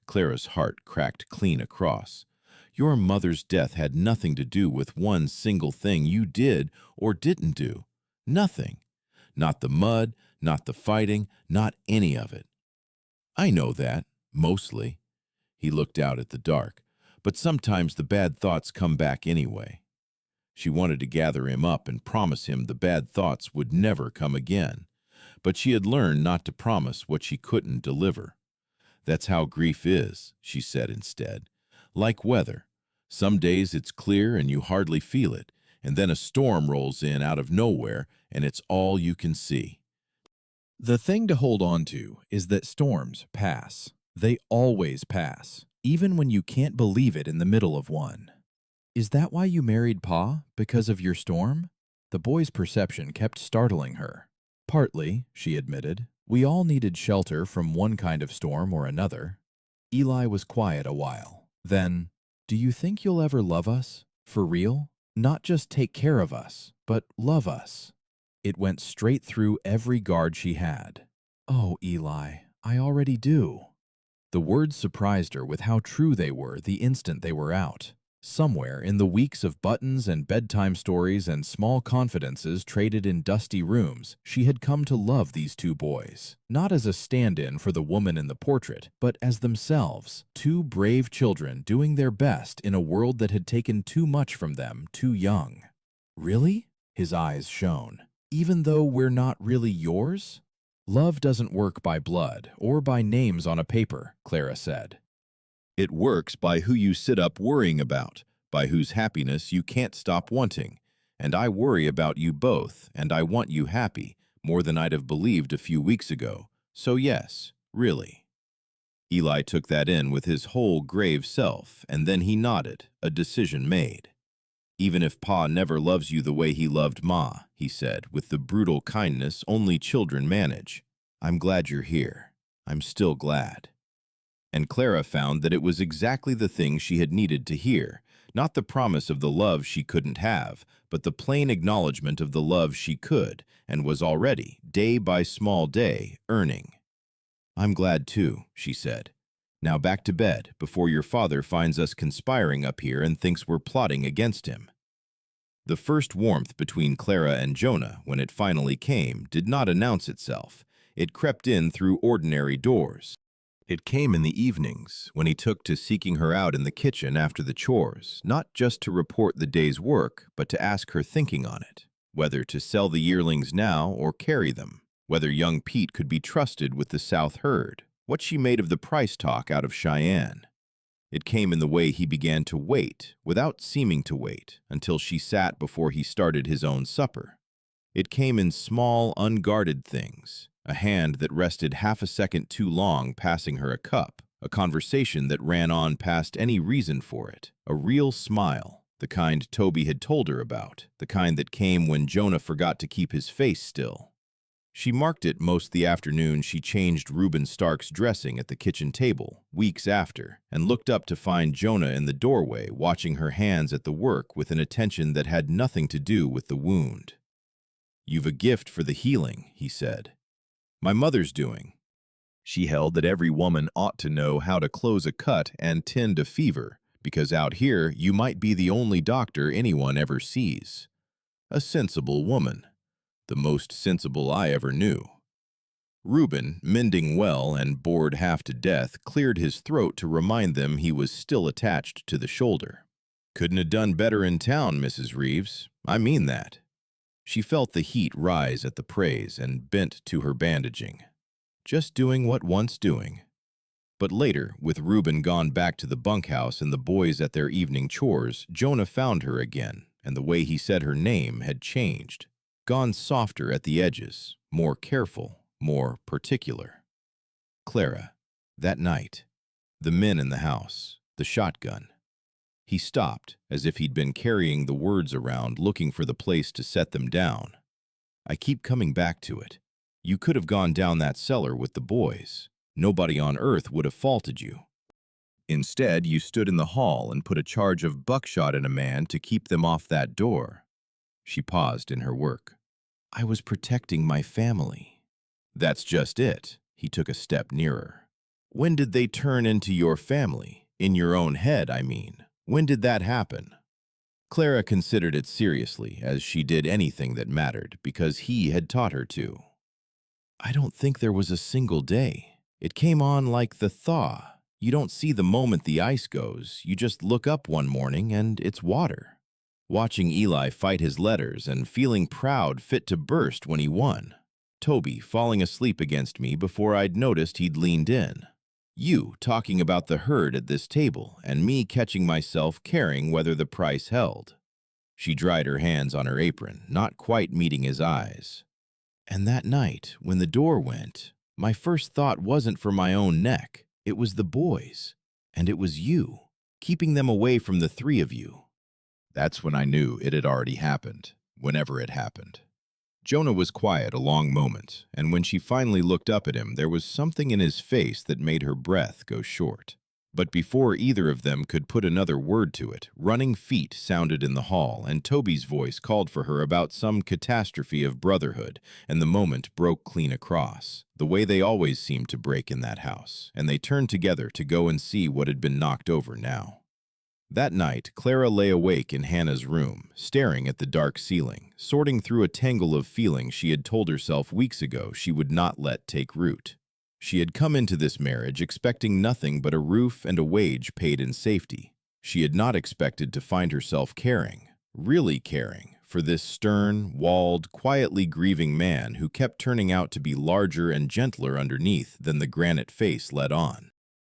Clara's heart cracked clean across. "Your mother's death had nothing to do with one single thing you did or didn't do. Nothing. Not the mud, not the fighting, not any of it." "I know that, mostly." He looked out at the dark. "But sometimes the bad thoughts come back anyway." She wanted to gather him up and promise him the bad thoughts would never come again. But she had learned not to promise what she couldn't deliver. "That's how grief is," she said instead. "Like weather. Some days it's clear and you hardly feel it, and then a storm rolls in out of nowhere and it's all you can see." The thing to hold on to is that storms pass. They always pass, even when you can't believe it in the middle of one. "Is that why you married Pa? Because of your storm?" The boy's perception kept startling her. "Partly," she admitted. "We all needed shelter from one kind of storm or another." Eli was quiet a while. Then, "Do you think you'll ever love us? For real? Not just take care of us, but love us?" It went straight through every guard she had. "Oh, Eli, I already do." The words surprised her with how true they were the instant they were out. Somewhere in the weeks of buttons and bedtime stories and small confidences traded in dusty rooms, she had come to love these two boys, not as a stand-in for the woman in the portrait, but as themselves, two brave children doing their best in a world that had taken too much from them too young. "Really?" His eyes shone. "Even though we're not really yours?" "Love doesn't work by blood or by names on a paper," Clara said. "It works by who you sit up worrying about, by whose happiness you can't stop wanting. And I worry about you both, and I want you happy, more than I'd have believed a few weeks ago. So yes, really." Eli took that in with his whole grave self, and then he nodded, a decision made. "Even if Pa never loves you the way he loved Ma," he said, with the brutal kindness only children manage, "I'm glad you're here. I'm still glad." And Clara found that it was exactly the thing she had needed to hear, not the promise of the love she couldn't have, but the plain acknowledgement of the love she could, and was already, day by small day, earning. "I'm glad too," she said. "Now back to bed, before your father finds us conspiring up here and thinks we're plotting against him." The first warmth between Clara and Jonah, when it finally came, did not announce itself. It crept in through ordinary doors. It came in the evenings, when he took to seeking her out in the kitchen after the chores, not just to report the day's work, but to ask her thinking on it, whether to sell the yearlings now or carry them, whether young Pete could be trusted with the South herd, what she made of the price talk out of Cheyenne. It came in the way he began to wait, without seeming to wait, until she sat before he started his own supper. It came in small, unguarded things, a hand that rested half a second too long passing her a cup, a conversation that ran on past any reason for it, a real smile, the kind Toby had told her about, the kind that came when Jonah forgot to keep his face still. She marked it most the afternoon she changed Reuben Stark's dressing at the kitchen table, weeks after, and looked up to find Jonah in the doorway watching her hands at the work with an attention that had nothing to do with the wound. "You've a gift for the healing," he said. "My mother's doing." She held that every woman ought to know how to close a cut and tend a fever, because out here you might be the only doctor anyone ever sees. A sensible woman. The most sensible I ever knew. Reuben, mending well and bored half to death, cleared his throat to remind them he was still attached to the shoulder. "Couldn't have done better in town, Mrs. Reeves. I mean that." She felt the heat rise at the praise and bent to her bandaging. Just doing what wants doing. But later, with Reuben gone back to the bunkhouse and the boys at their evening chores, Jonah found her again, and the way he said her name had changed. Gone softer at the edges, more careful, more particular. Clara, that night, the men in the house, the shotgun. He stopped, as if he'd been carrying the words around, looking for the place to set them down. "I keep coming back to it. You could have gone down that cellar with the boys. Nobody on earth would have faulted you. Instead, you stood in the hall and put a charge of buckshot in a man to keep them off that door." She paused in her work. "I was protecting my family." "That's just it." He took a step nearer. "When did they turn into your family? In your own head, I mean. When did that happen?" Clara considered it seriously, as she did anything that mattered, because he had taught her to. "I don't think there was a single day. It came on like the thaw. You don't see the moment the ice goes. You just look up one morning and it's water. Watching Eli fight his letters and feeling proud fit to burst when he won. Toby falling asleep against me before I'd noticed he'd leaned in. You talking about the herd at this table and me catching myself caring whether the price held." She dried her hands on her apron, not quite meeting his eyes. "And that night, when the door went, my first thought wasn't for my own neck. It was the boys. And it was you, keeping them away from the three of you." That's when I knew it had already happened, whenever it happened. Jonah was quiet a long moment, and when she finally looked up at him, there was something in his face that made her breath go short. But before either of them could put another word to it, running feet sounded in the hall, and Toby's voice called for her about some catastrophe of brotherhood, and the moment broke clean across, the way they always seemed to break in that house, and they turned together to go and see what had been knocked over now. That night, Clara lay awake in Hannah's room, staring at the dark ceiling, sorting through a tangle of feelings she had told herself weeks ago she would not let take root. She had come into this marriage expecting nothing but a roof and a wage paid in safety. She had not expected to find herself caring, really caring, for this stern, walled, quietly grieving man who kept turning out to be larger and gentler underneath than the granite face let on.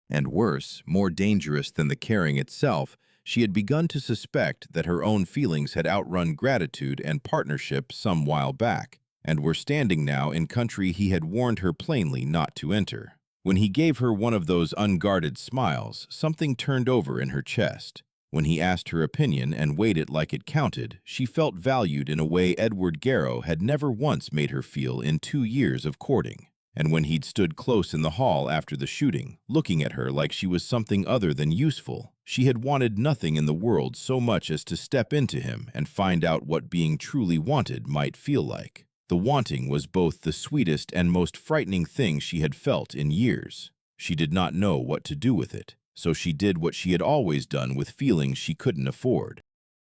And worse, more dangerous than the caring itself, she had begun to suspect that her own feelings had outrun gratitude and partnership some while back, and were standing now in country he had warned her plainly not to enter. When he gave her one of those unguarded smiles, something turned over in her chest. When he asked her opinion and weighed it like it counted, she felt valued in a way Edward Garrow had never once made her feel in 2 years of courting. And when he'd stood close in the hall after the shooting, looking at her like she was something other than useful, she had wanted nothing in the world so much as to step into him and find out what being truly wanted might feel like. The wanting was both the sweetest and most frightening thing she had felt in years. She did not know what to do with it, so she did what she had always done with feelings she couldn't afford.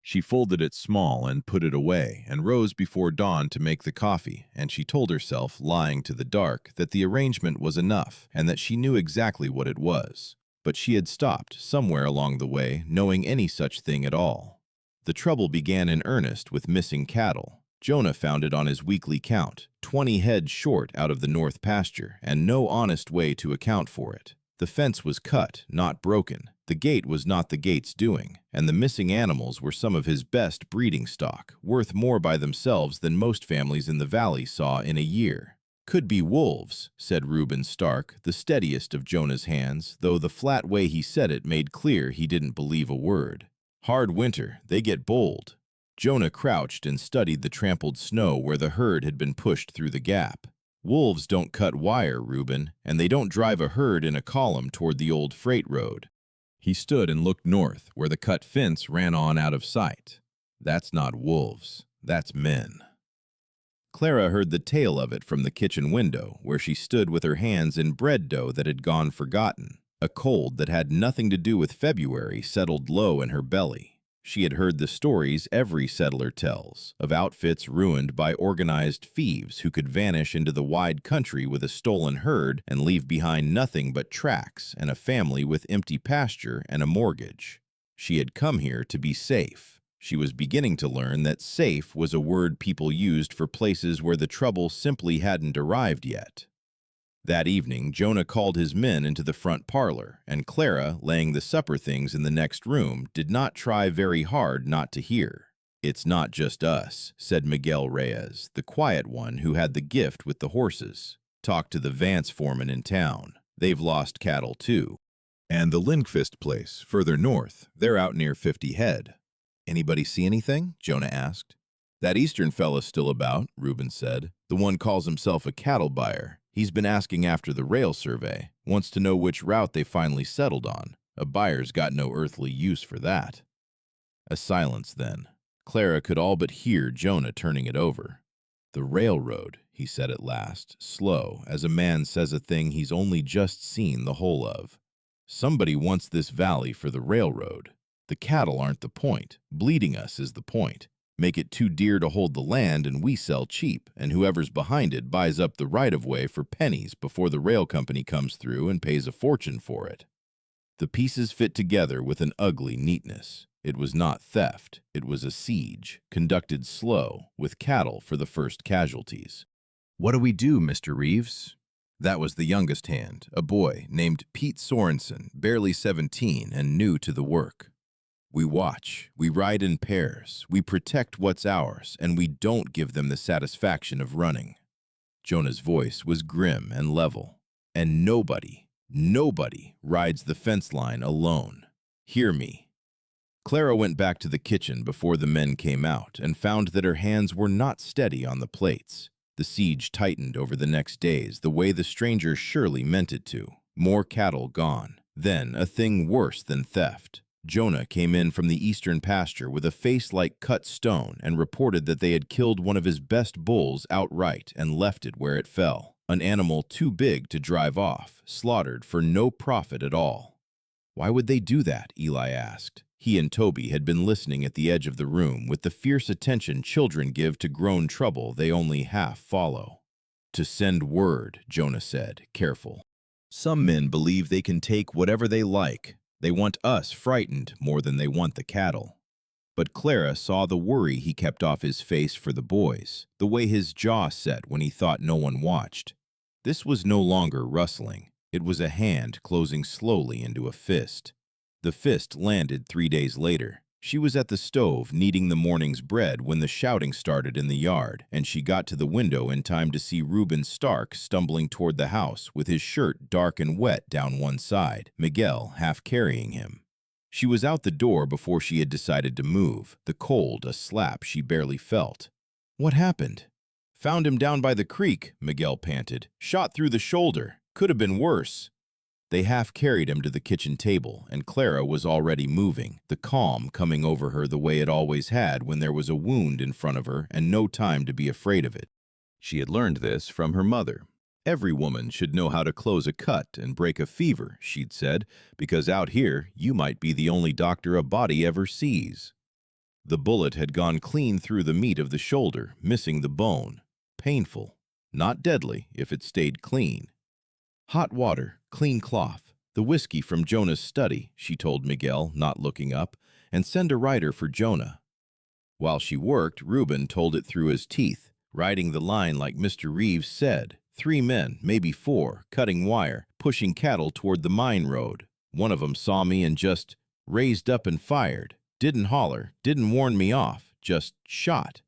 She folded it small and put it away, and rose before dawn to make the coffee, and she told herself, lying to the dark, that the arrangement was enough, and that she knew exactly what it was. But she had stopped, somewhere along the way, knowing any such thing at all. The trouble began in earnest with missing cattle. Jonah found it on his weekly count, 20 head short out of the north pasture, and no honest way to account for it. The fence was cut, not broken. The gate was not the gate's doing, and the missing animals were some of his best breeding stock, worth more by themselves than most families in the valley saw in a year. "Could be wolves," said Reuben Stark, the steadiest of Jonah's hands, though the flat way he said it made clear he didn't believe a word. "Hard winter, they get bold." Jonah crouched and studied the trampled snow where the herd had been pushed through the gap. "Wolves don't cut wire, Reuben, and they don't drive a herd in a column toward the old freight road." He stood and looked north, where the cut fence ran on out of sight. "That's not wolves, that's men." Clara heard the tale of it from the kitchen window, where she stood with her hands in bread dough that had gone forgotten. A cold that had nothing to do with February settled low in her belly. She had heard the stories every settler tells, of outfits ruined by organized thieves who could vanish into the wide country with a stolen herd and leave behind nothing but tracks and a family with empty pasture and a mortgage. She had come here to be safe. She was beginning to learn that safe was a word people used for places where the trouble simply hadn't arrived yet. That evening, Jonah called his men into the front parlor, and Clara, laying the supper things in the next room, did not try very hard not to hear. "It's not just us," said Miguel Reyes, the quiet one who had the gift with the horses. "Talk to the Vance foreman in town. They've lost cattle too. And the Lindqvist place, further north, they're out near 50 head. "Anybody see anything?" Jonah asked. "That eastern fella's still about," Reuben said. "The one calls himself a cattle buyer. He's been asking after the rail survey, wants to know which route they finally settled on. A buyer's got no earthly use for that." A silence then. Clara could all but hear Jonah turning it over. "The railroad," he said at last, slow, as a man says a thing he's only just seen the whole of. "Somebody wants this valley for the railroad. The cattle aren't the point. Bleeding us is the point. Make it too dear to hold the land and we sell cheap, and whoever's behind it buys up the right-of-way for pennies before the rail company comes through and pays a fortune for it." The pieces fit together with an ugly neatness. It was not theft, it was a siege, conducted slow, with cattle for the first casualties. "What do we do, Mr. Reeves?" That was the youngest hand, a boy named Pete Sorensen, barely 17 and new to the work. "We watch, we ride in pairs, we protect what's ours, and we don't give them the satisfaction of running." Jonah's voice was grim and level. "And nobody rides the fence line alone. Hear me." Clara went back to the kitchen before the men came out and found that her hands were not steady on the plates. The siege tightened over the next days the way the stranger surely meant it to. More cattle gone. Then a thing worse than theft. Jonah came in from the eastern pasture with a face like cut stone and reported that they had killed one of his best bulls outright and left it where it fell, an animal too big to drive off, slaughtered for no profit at all. "Why would they do that?" Eli asked. He and Toby had been listening at the edge of the room with the fierce attention children give to grown trouble they only half follow. "To send word," Jonah said, careful. "Some men believe they can take whatever they like. They want us frightened more than they want the cattle." But Clara saw the worry he kept off his face for the boys, the way his jaw set when he thought no one watched. This was no longer rustling. It was a hand closing slowly into a fist. The fist landed 3 days later. She was at the stove kneading the morning's bread when the shouting started in the yard, and she got to the window in time to see Reuben Stark stumbling toward the house with his shirt dark and wet down one side, Miguel half carrying him. She was out the door before she had decided to move, the cold a slap she barely felt. "What happened?" "Found him down by the creek," Miguel panted. "Shot through the shoulder. Could have been worse." They half carried him to the kitchen table, and Clara was already moving, the calm coming over her the way it always had when there was a wound in front of her and no time to be afraid of it. She had learned this from her mother. "Every woman should know how to close a cut and break a fever," she'd said, "because out here you might be the only doctor a body ever sees." The bullet had gone clean through the meat of the shoulder, missing the bone. Painful. Not deadly if it stayed clean. Hot water, clean cloth, the whiskey from Jonah's study, she told Miguel, not looking up, and send a rider for Jonah. While she worked, Reuben told it through his teeth, riding the line like Mr. Reeves said. 3 men, maybe 4, cutting wire, pushing cattle toward the mine road. One of them saw me and just raised up and fired. Didn't holler, didn't warn me off, just shot.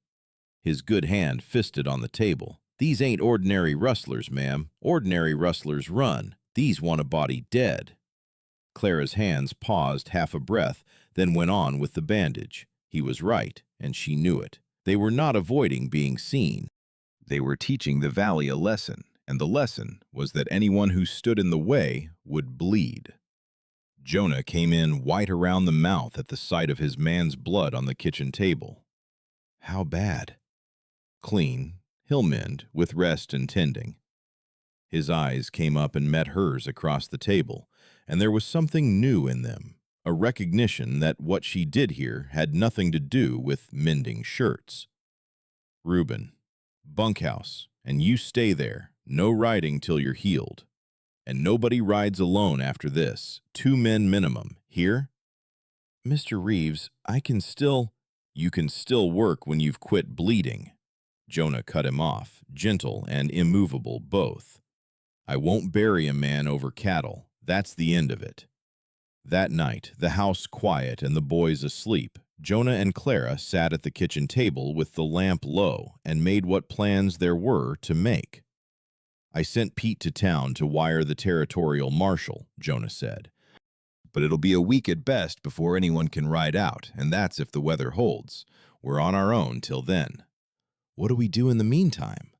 His good hand fisted on the table. These ain't ordinary rustlers, ma'am. Ordinary rustlers run. These want a body dead. Clara's hands paused half a breath, then went on with the bandage. He was right, and she knew it. They were not avoiding being seen. They were teaching the valley a lesson, and the lesson was that anyone who stood in the way would bleed. Jonah came in white around the mouth at the sight of his man's blood on the kitchen table. How bad? Clean. He'll mend, with rest and tending. His eyes came up and met hers across the table, and there was something new in them, a recognition that what she did here had nothing to do with mending shirts. Reuben, bunkhouse, and you stay there, no riding till you're healed. And nobody rides alone after this, 2 men minimum, here? Mr. Reeves, I can still... You can still work when you've quit bleeding. Jonah cut him off, gentle and immovable both. I won't bury a man over cattle. That's the end of it. That night, the house quiet and the boys asleep, Jonah and Clara sat at the kitchen table with the lamp low and made what plans there were to make. I sent Pete to town to wire the territorial marshal, Jonah said. But it'll be a week at best before anyone can ride out, and that's if the weather holds. We're on our own till then. What do we do in the meantime?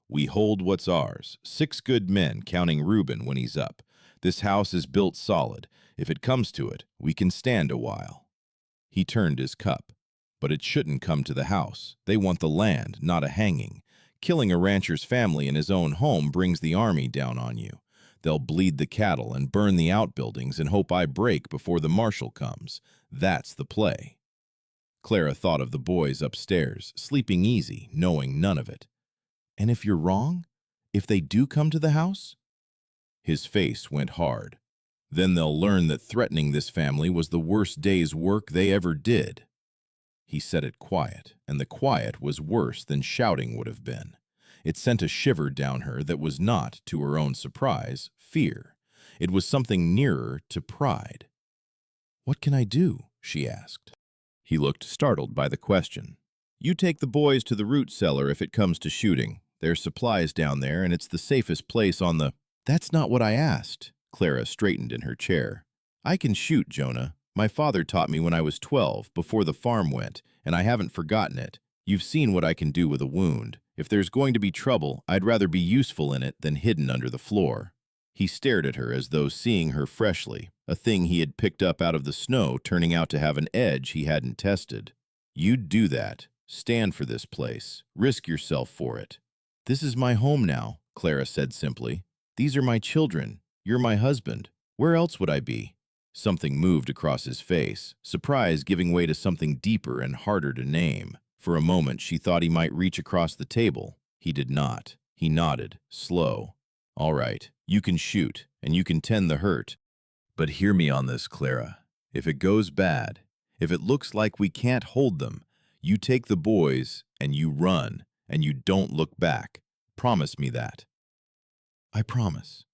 We hold what's ours, 6 good men, counting Reuben when he's up. This house is built solid. If it comes to it, we can stand a while. He turned his cup. But it shouldn't come to the house. They want the land, not a hanging. Killing a rancher's family in his own home brings the army down on you. They'll bleed the cattle and burn the outbuildings and hope I break before the marshal comes. That's the play. Clara thought of the boys upstairs, sleeping easy, knowing none of it. And if you're wrong? If they do come to the house? His face went hard. Then they'll learn that threatening this family was the worst day's work they ever did. He said it quiet, and the quiet was worse than shouting would have been. It sent a shiver down her that was not, to her own surprise, fear. It was something nearer to pride. What can I do? She asked. He looked startled by the question. You take the boys to the root cellar if it comes to shooting. There's supplies down there, and it's the safest place on the... That's not what I asked. Clara straightened in her chair. I can shoot, Jonah. My father taught me when I was 12, before the farm went, and I haven't forgotten it. You've seen what I can do with a wound. If there's going to be trouble, I'd rather be useful in it than hidden under the floor. He stared at her as though seeing her freshly, a thing he had picked up out of the snow turning out to have an edge he hadn't tested. You'd do that. Stand for this place. Risk yourself for it. This is my home now, Clara said simply. These are my children. You're my husband. Where else would I be? Something moved across his face, surprise giving way to something deeper and harder to name. For a moment she thought he might reach across the table. He did not. He nodded, slow. All right, you can shoot, and you can tend the hurt. But hear me on this, Clara. If it goes bad, if it looks like we can't hold them, you take the boys and you run, and you don't look back. Promise me that. I promise.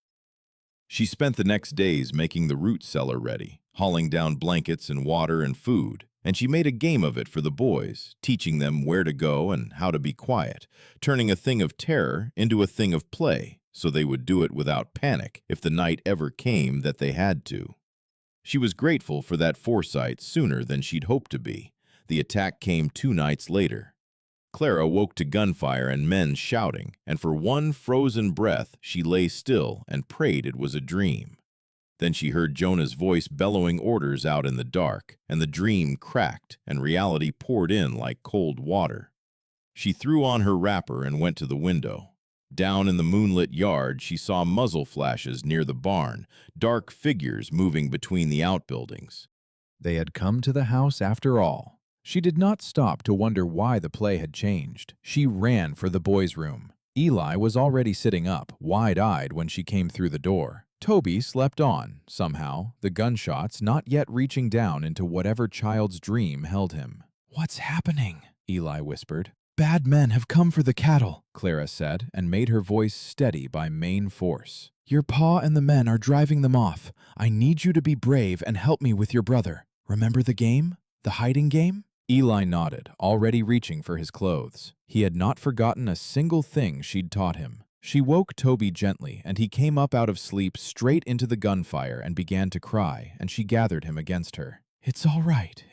She spent the next days making the root cellar ready, hauling down blankets and water and food, and she made a game of it for the boys, teaching them where to go and how to be quiet, turning a thing of terror into a thing of play, so they would do it without panic if the night ever came that they had to. She was grateful for that foresight sooner than she'd hoped to be. The attack came 2 nights later. Clara woke to gunfire and men shouting, and for one frozen breath she lay still and prayed it was a dream. Then she heard Jonah's voice bellowing orders out in the dark, and the dream cracked and reality poured in like cold water. She threw on her wrapper and went to the window. Down in the moonlit yard she saw muzzle flashes near the barn, dark figures moving between the outbuildings. They had come to the house after all. She did not stop to wonder why the play had changed. She ran for the boys' room. Eli was already sitting up, wide-eyed when she came through the door. Toby slept on, somehow, the gunshots not yet reaching down into whatever child's dream held him. "What's happening?" Eli whispered. "Bad men have come for the cattle," Clara said, and made her voice steady by main force. "Your pa and the men are driving them off. I need you to be brave and help me with your brother. Remember the game? The hiding game?" Eli nodded, already reaching for his clothes. He had not forgotten a single thing she'd taught him. She woke Toby gently, and he came up out of sleep straight into the gunfire and began to cry, and she gathered him against her. It's all right.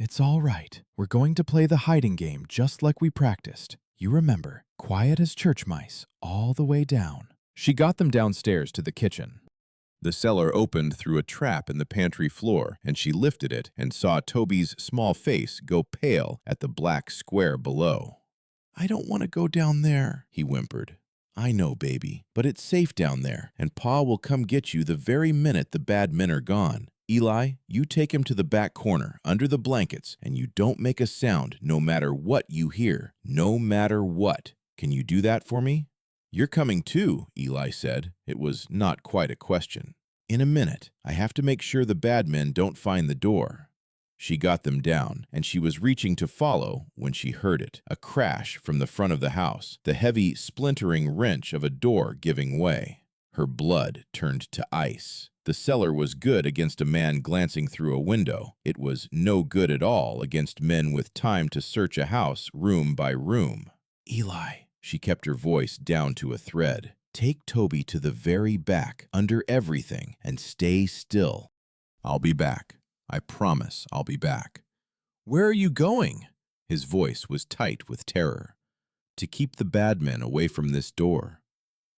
We're going to play the hiding game just like we practiced. You remember, quiet as church mice, all the way down." She got them downstairs to the kitchen. The cellar opened through a trap in the pantry floor, and she lifted it and saw Toby's small face go pale at the black square below. "I don't want to go down there," he whimpered. "I know, baby, but it's safe down there, and Pa will come get you the very minute the bad men are gone. Eli, you take him to the back corner, under the blankets, and you don't make a sound no matter what you hear. No matter what. Can you do that for me?" "You're coming too," Eli said. It was not quite a question. "In a minute. I have to make sure the bad men don't find the door." She got them down, and she was reaching to follow when she heard it, a crash from the front of the house, the heavy, splintering wrench of a door giving way. Her blood turned to ice. The cellar was good against a man glancing through a window. It was no good at all against men with time to search a house room by room. "Eli," she kept her voice down to a thread, "take Toby to the very back, under everything, and stay still." "I'll be back. I promise I'll be back." "Where are you going?" His voice was tight with terror. "To keep the bad men away from this door."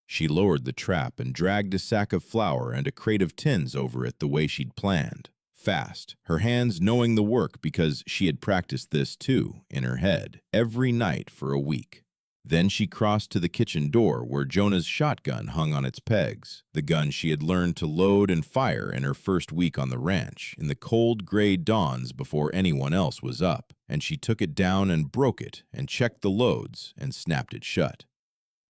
She lowered the trap and dragged a sack of flour and a crate of tins over it the way she'd planned. Fast, her hands knowing the work because she had practiced this too, in her head, every night for a week. Then she crossed to the kitchen door where Jonah's shotgun hung on its pegs, the gun she had learned to load and fire in her first week on the ranch, in the cold gray dawns before anyone else was up, and she took it down and broke it and checked the loads and snapped it shut.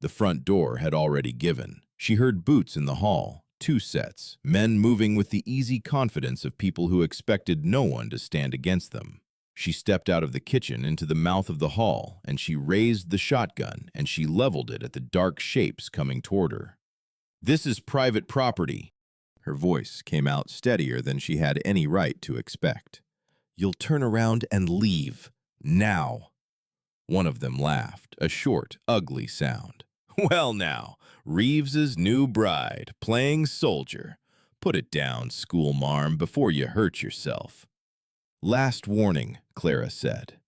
The front door had already given. She heard boots in the hall, 2 sets, men moving with the easy confidence of people who expected no one to stand against them. She stepped out of the kitchen into the mouth of the hall, and she raised the shotgun, and she leveled it at the dark shapes coming toward her. "This is private property." Her voice came out steadier than she had any right to expect. "You'll turn around and leave. Now." One of them laughed, a short, ugly sound. "Well now, Reeves's new bride, playing soldier. Put it down, schoolmarm, before you hurt yourself." "Last warning," Clara said.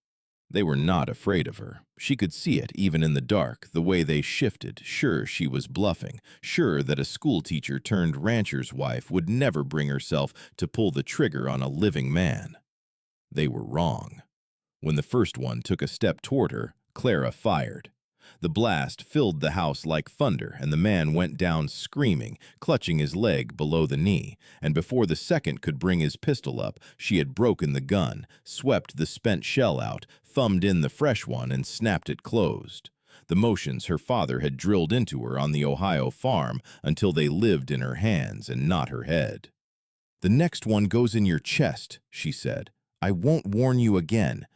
They were not afraid of her. She could see it even in the dark, the way they shifted, sure she was bluffing, sure that a schoolteacher turned rancher's wife would never bring herself to pull the trigger on a living man. They were wrong. When the first one took a step toward her, Clara fired. The blast filled the house like thunder, and the man went down screaming, clutching his leg below the knee, and before the second could bring his pistol up, she had broken the gun, swept the spent shell out, thumbed in the fresh one, and snapped it closed. The motions her father had drilled into her on the Ohio farm until they lived in her hands and not her head. "The next one goes in your chest," she said. "I won't warn you again."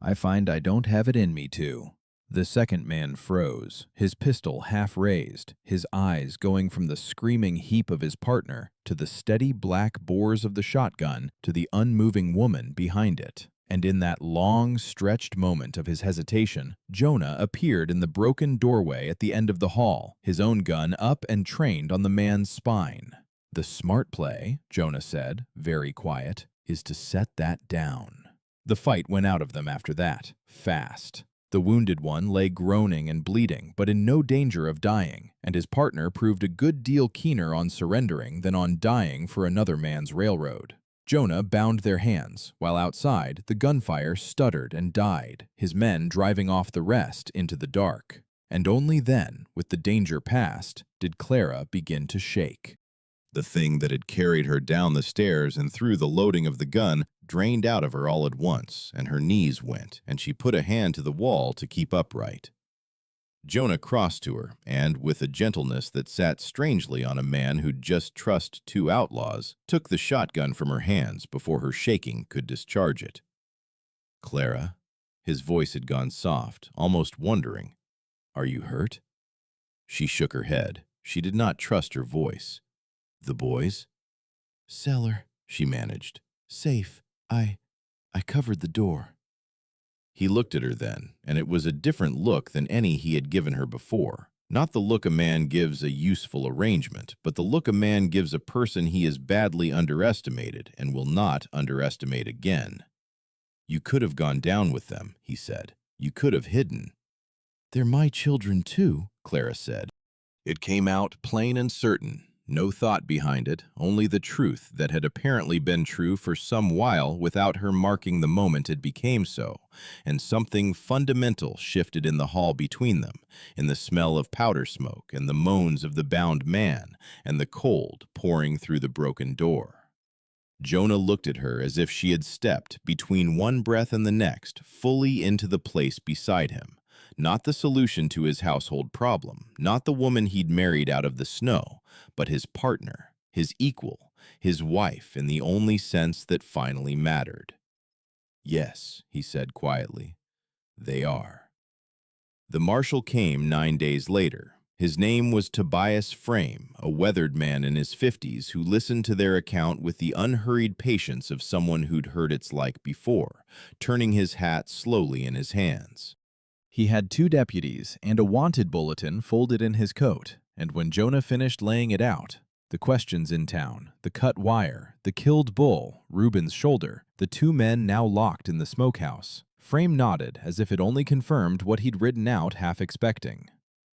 "I find I don't have it in me to." The second man froze, his pistol half raised, his eyes going from the screaming heap of his partner to the steady black bores of the shotgun to the unmoving woman behind it. And in that long, stretched moment of his hesitation, Jonah appeared in the broken doorway at the end of the hall, his own gun up and trained on the man's spine. "The smart play," Jonah said, very quiet, "is to set that down." The fight went out of them after that, fast. The wounded one lay groaning and bleeding, but in no danger of dying, and his partner proved a good deal keener on surrendering than on dying for another man's railroad. Jonah bound their hands, while outside the gunfire stuttered and died, his men driving off the rest into the dark. And only then, with the danger past, did Clara begin to shake. The thing that had carried her down the stairs and through the loading of the gun drained out of her all at once, and her knees went, and she put a hand to the wall to keep upright. Jonah crossed to her, and, with a gentleness that sat strangely on a man who'd just trussed two outlaws, took the shotgun from her hands before her shaking could discharge it. "Clara," his voice had gone soft, almost wondering, "are you hurt?" She shook her head. She did not trust her voice. "The boys?" "Cellar," she managed. "Safe. I covered the door." He looked at her then, and it was a different look than any he had given her before. Not the look a man gives a useful arrangement, but the look a man gives a person he has badly underestimated and will not underestimate again. "You could have gone down with them," he said. "You could have hidden." "They're my children, too," Clara said. It came out plain and certain. No thought behind it, only the truth that had apparently been true for some while without her marking the moment it became so, and something fundamental shifted in the hall between them, in the smell of powder smoke and the moans of the bound man and the cold pouring through the broken door. Jonah looked at her as if she had stepped, between one breath and the next, fully into the place beside him. Not the solution to his household problem, not the woman he'd married out of the snow, but his partner, his equal, his wife in the only sense that finally mattered. "Yes," he said quietly, "they are." The marshal came 9 days later. His name was Tobias Frame, a weathered man in his 50s who listened to their account with the unhurried patience of someone who'd heard its like before, turning his hat slowly in his hands. He had 2 deputies and a wanted bulletin folded in his coat, and when Jonah finished laying it out, the questions in town, the cut wire, the killed bull, Reuben's shoulder, the 2 men now locked in the smokehouse, Frame nodded as if it only confirmed what he'd written out, half expecting.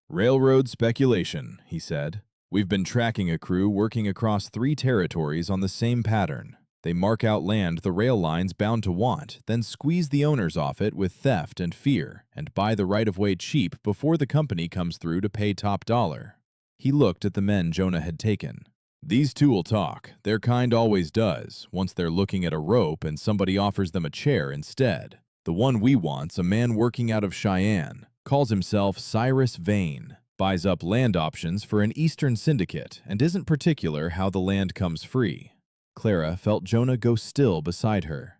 "Railroad speculation," he said. "We've been tracking a crew working across 3 territories on the same pattern. They mark out land the rail line's bound to want, then squeeze the owners off it with theft and fear, and buy the right-of-way cheap before the company comes through to pay top dollar." He looked at the men Jonah had taken. "These 2 will talk. Their kind always does, once they're looking at a rope and somebody offers them a chair instead. The one we want's a man working out of Cheyenne, calls himself Cyrus Vane, buys up land options for an Eastern syndicate, and isn't particular how the land comes free." Clara felt Jonah go still beside her.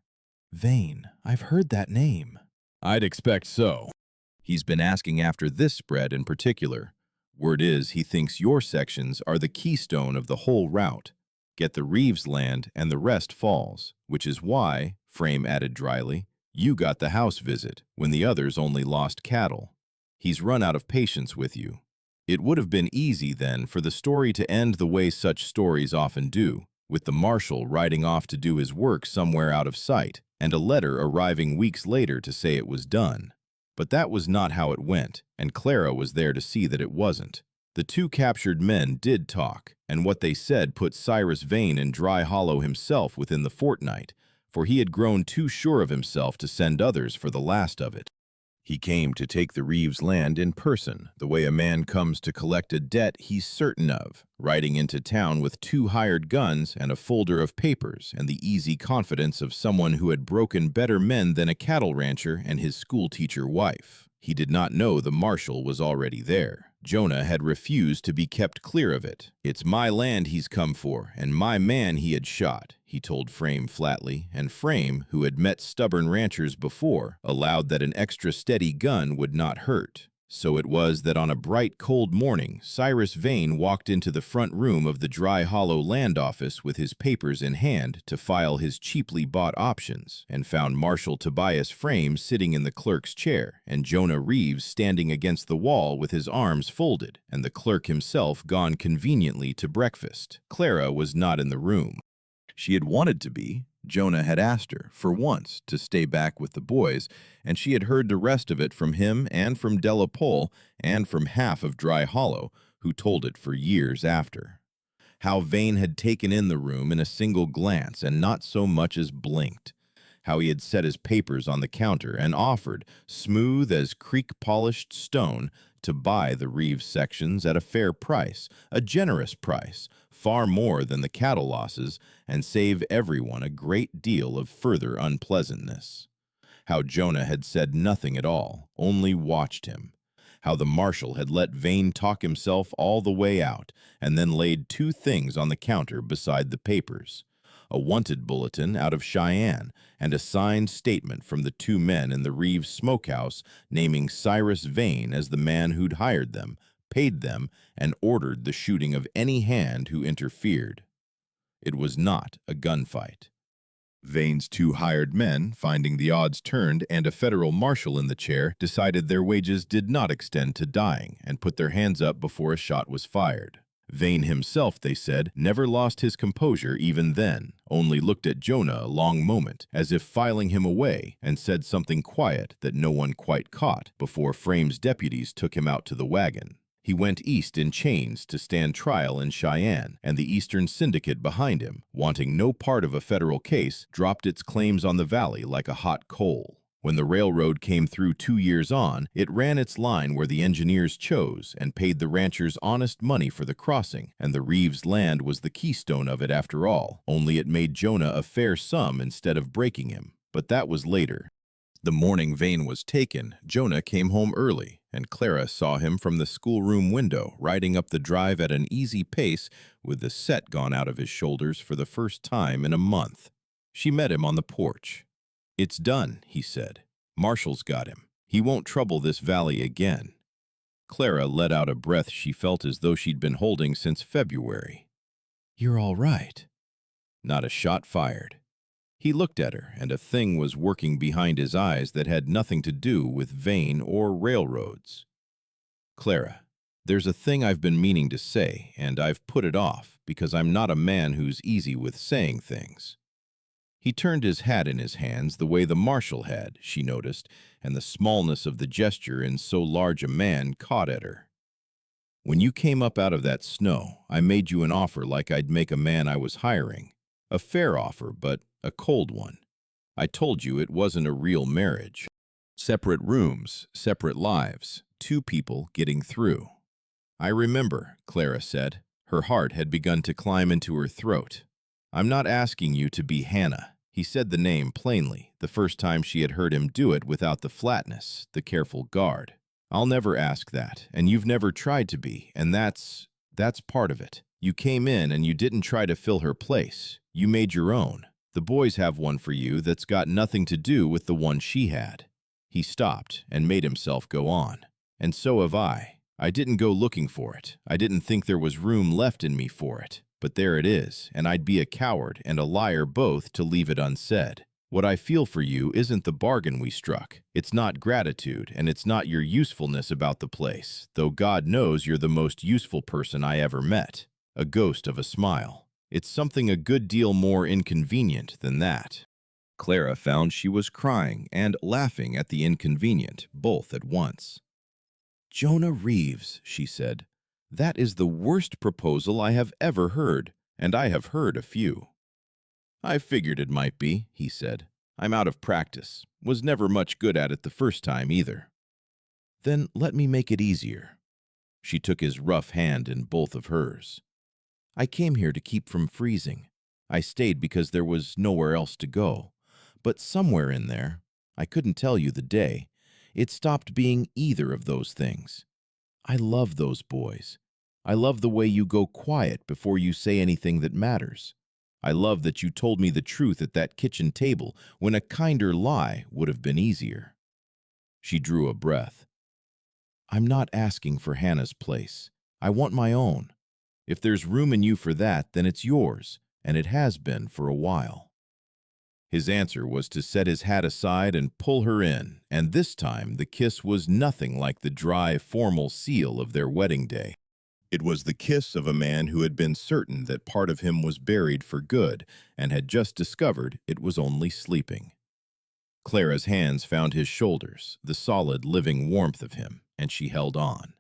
"Vane, I've heard that name." "I'd expect so. He's been asking after this spread in particular. Word is he thinks your sections are the keystone of the whole route. Get the Reeves land and the rest falls, which is why," Frame added dryly, "you got the house visit when the others only lost cattle. He's run out of patience with you." It would have been easy, then, for the story to end the way such stories often do, with the marshal riding off to do his work somewhere out of sight, and a letter arriving weeks later to say it was done. But that was not how it went, and Clara was there to see that it wasn't. The 2 captured men did talk, and what they said put Cyrus Vane in Dry Hollow himself within the fortnight, for he had grown too sure of himself to send others for the last of it. He came to take the Reeves land in person, the way a man comes to collect a debt he's certain of, riding into town with 2 hired guns and a folder of papers and the easy confidence of someone who had broken better men than a cattle rancher and his schoolteacher wife. He did not know the marshal was already there. Jonah had refused to be kept clear of it. "It's my land he's come for, and my man he had shot," he told Frame flatly, and Frame, who had met stubborn ranchers before, allowed that an extra steady gun would not hurt. So it was that on a bright, cold morning, Cyrus Vane walked into the front room of the Dry Hollow land office with his papers in hand to file his cheaply bought options, and found Marshal Tobias Frame sitting in the clerk's chair, and Jonah Reeves standing against the wall with his arms folded, and the clerk himself gone conveniently to breakfast. Clara was not in the room. She had wanted to be. Jonah had asked her, for once, to stay back with the boys, and she had heard the rest of it from him and from Della Pole and from half of Dry Hollow, who told it for years after. How Vane had taken in the room in a single glance and not so much as blinked. How he had set his papers on the counter and offered, smooth as creek-polished stone, to buy the Reeves sections at a fair price, a generous price, far more than the cattle losses, and save everyone a great deal of further unpleasantness. How Jonah had said nothing at all, only watched him. How the marshal had let Vane talk himself all the way out, and then laid two things on the counter beside the papers: a wanted bulletin out of Cheyenne, and a signed statement from the two men in the Reeves smokehouse naming Cyrus Vane as the man who'd hired them, paid them, and ordered the shooting of any hand who interfered. It was not a gunfight. Vane's two hired men, finding the odds turned and a federal marshal in the chair, decided their wages did not extend to dying and put their hands up before a shot was fired. Vane himself, they said, never lost his composure even then, only looked at Jonah a long moment, as if filing him away, and said something quiet that no one quite caught before Frame's deputies took him out to the wagon. He went east in chains to stand trial in Cheyenne, and the Eastern Syndicate behind him, wanting no part of a federal case, dropped its claims on the valley like a hot coal. When the railroad came through 2 years on, it ran its line where the engineers chose and paid the ranchers honest money for the crossing, and the Reeves land was the keystone of it after all, only it made Jonah a fair sum instead of breaking him. But that was later. The morning Vane was taken, Jonah came home early, and Clara saw him from the schoolroom window, riding up the drive at an easy pace with the set gone out of his shoulders for the first time in a month. She met him on the porch. "It's done," he said. "Marshall's got him. He won't trouble this valley again." Clara let out a breath she felt as though she'd been holding since February. "You're all right." Not a shot fired. He looked at her, and a thing was working behind his eyes that had nothing to do with Vane or railroads. "Clara, there's a thing I've been meaning to say, and I've put it off because I'm not a man who's easy with saying things." He turned his hat in his hands the way the marshal had, she noticed, and the smallness of the gesture in so large a man caught at her. "When you came up out of that snow, I made you an offer like I'd make a man I was hiring. A fair offer, but a cold one. I told you it wasn't a real marriage. Separate rooms, separate lives, two people getting through." "I remember," Clara said. Her heart had begun to climb into her throat. "I'm not asking you to be Hannah." He said the name plainly, the first time she had heard him do it without the flatness, the careful guard. "I'll never ask that, and you've never tried to be, and that's part of it. You came in and you didn't try to fill her place. You made your own. The boys have one for you that's got nothing to do with the one she had." He stopped and made himself go on. "And so have I. I didn't go looking for it. I didn't think there was room left in me for it. But there it is, and I'd be a coward and a liar both to leave it unsaid. What I feel for you isn't the bargain we struck. It's not gratitude, and it's not your usefulness about the place, though God knows you're the most useful person I ever met. A ghost of a smile. It's something a good deal more inconvenient than that." Clara found she was crying and laughing at the inconvenient, both at once. "Jonah Reeves," she said, "that is the worst proposal I have ever heard, and I have heard a few." "I figured it might be," he said. "I'm out of practice. Was never much good at it the first time either." "Then let me make it easier." She took his rough hand in both of hers. "I came here to keep from freezing. I stayed because there was nowhere else to go. But somewhere in there, I couldn't tell you the day, it stopped being either of those things. I love those boys. I love the way you go quiet before you say anything that matters. I love that you told me the truth at that kitchen table when a kinder lie would have been easier." She drew a breath. "I'm not asking for Hannah's place. I want my own. If there's room in you for that, then it's yours, and it has been for a while." His answer was to set his hat aside and pull her in, and this time the kiss was nothing like the dry, formal seal of their wedding day. It was the kiss of a man who had been certain that part of him was buried for good and had just discovered it was only sleeping. Clara's hands found his shoulders, the solid, living warmth of him, and she held on.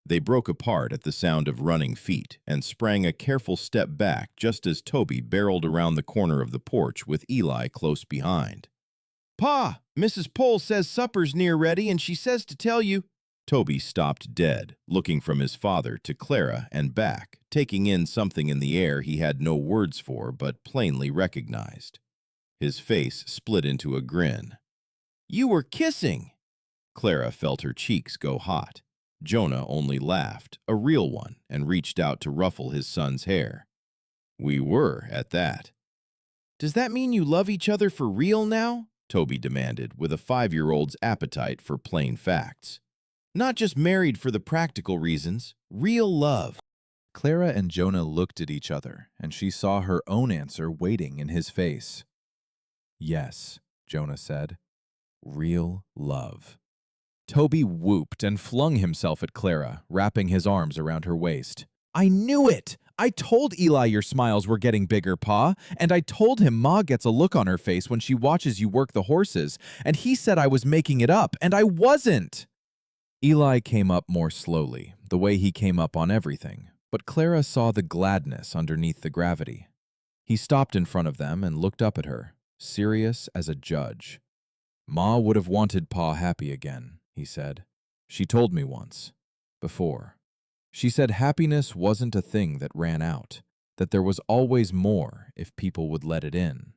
They broke apart at the sound of running feet and sprang a careful step back just as Toby barreled around the corner of the porch with Eli close behind. "Pa, Mrs. Pole says supper's near ready and she says to tell you—" Toby stopped dead, looking from his father to Clara and back, taking in something in the air he had no words for but plainly recognized. His face split into a grin. "You were kissing!" Clara felt her cheeks go hot. Jonah only laughed, a real one, and reached out to ruffle his son's hair. "We were, at that." "Does that mean you love each other for real now?" Toby demanded, with a 5-year-old's appetite for plain facts. "Not just married for the practical reasons, real love." Clara and Jonah looked at each other, and she saw her own answer waiting in his face. "Yes," Jonah said. "Real love." Toby whooped and flung himself at Clara, wrapping his arms around her waist. "I knew it! I told Eli your smiles were getting bigger, Pa, and I told him Ma gets a look on her face when she watches you work the horses, and he said I was making it up, and I wasn't!" Eli came up more slowly, the way he came up on everything, but Clara saw the gladness underneath the gravity. He stopped in front of them and looked up at her, serious as a judge. "Ma would have wanted Pa happy again," he said. "She told me once. Before. She said happiness wasn't a thing that ran out, that there was always more if people would let it in."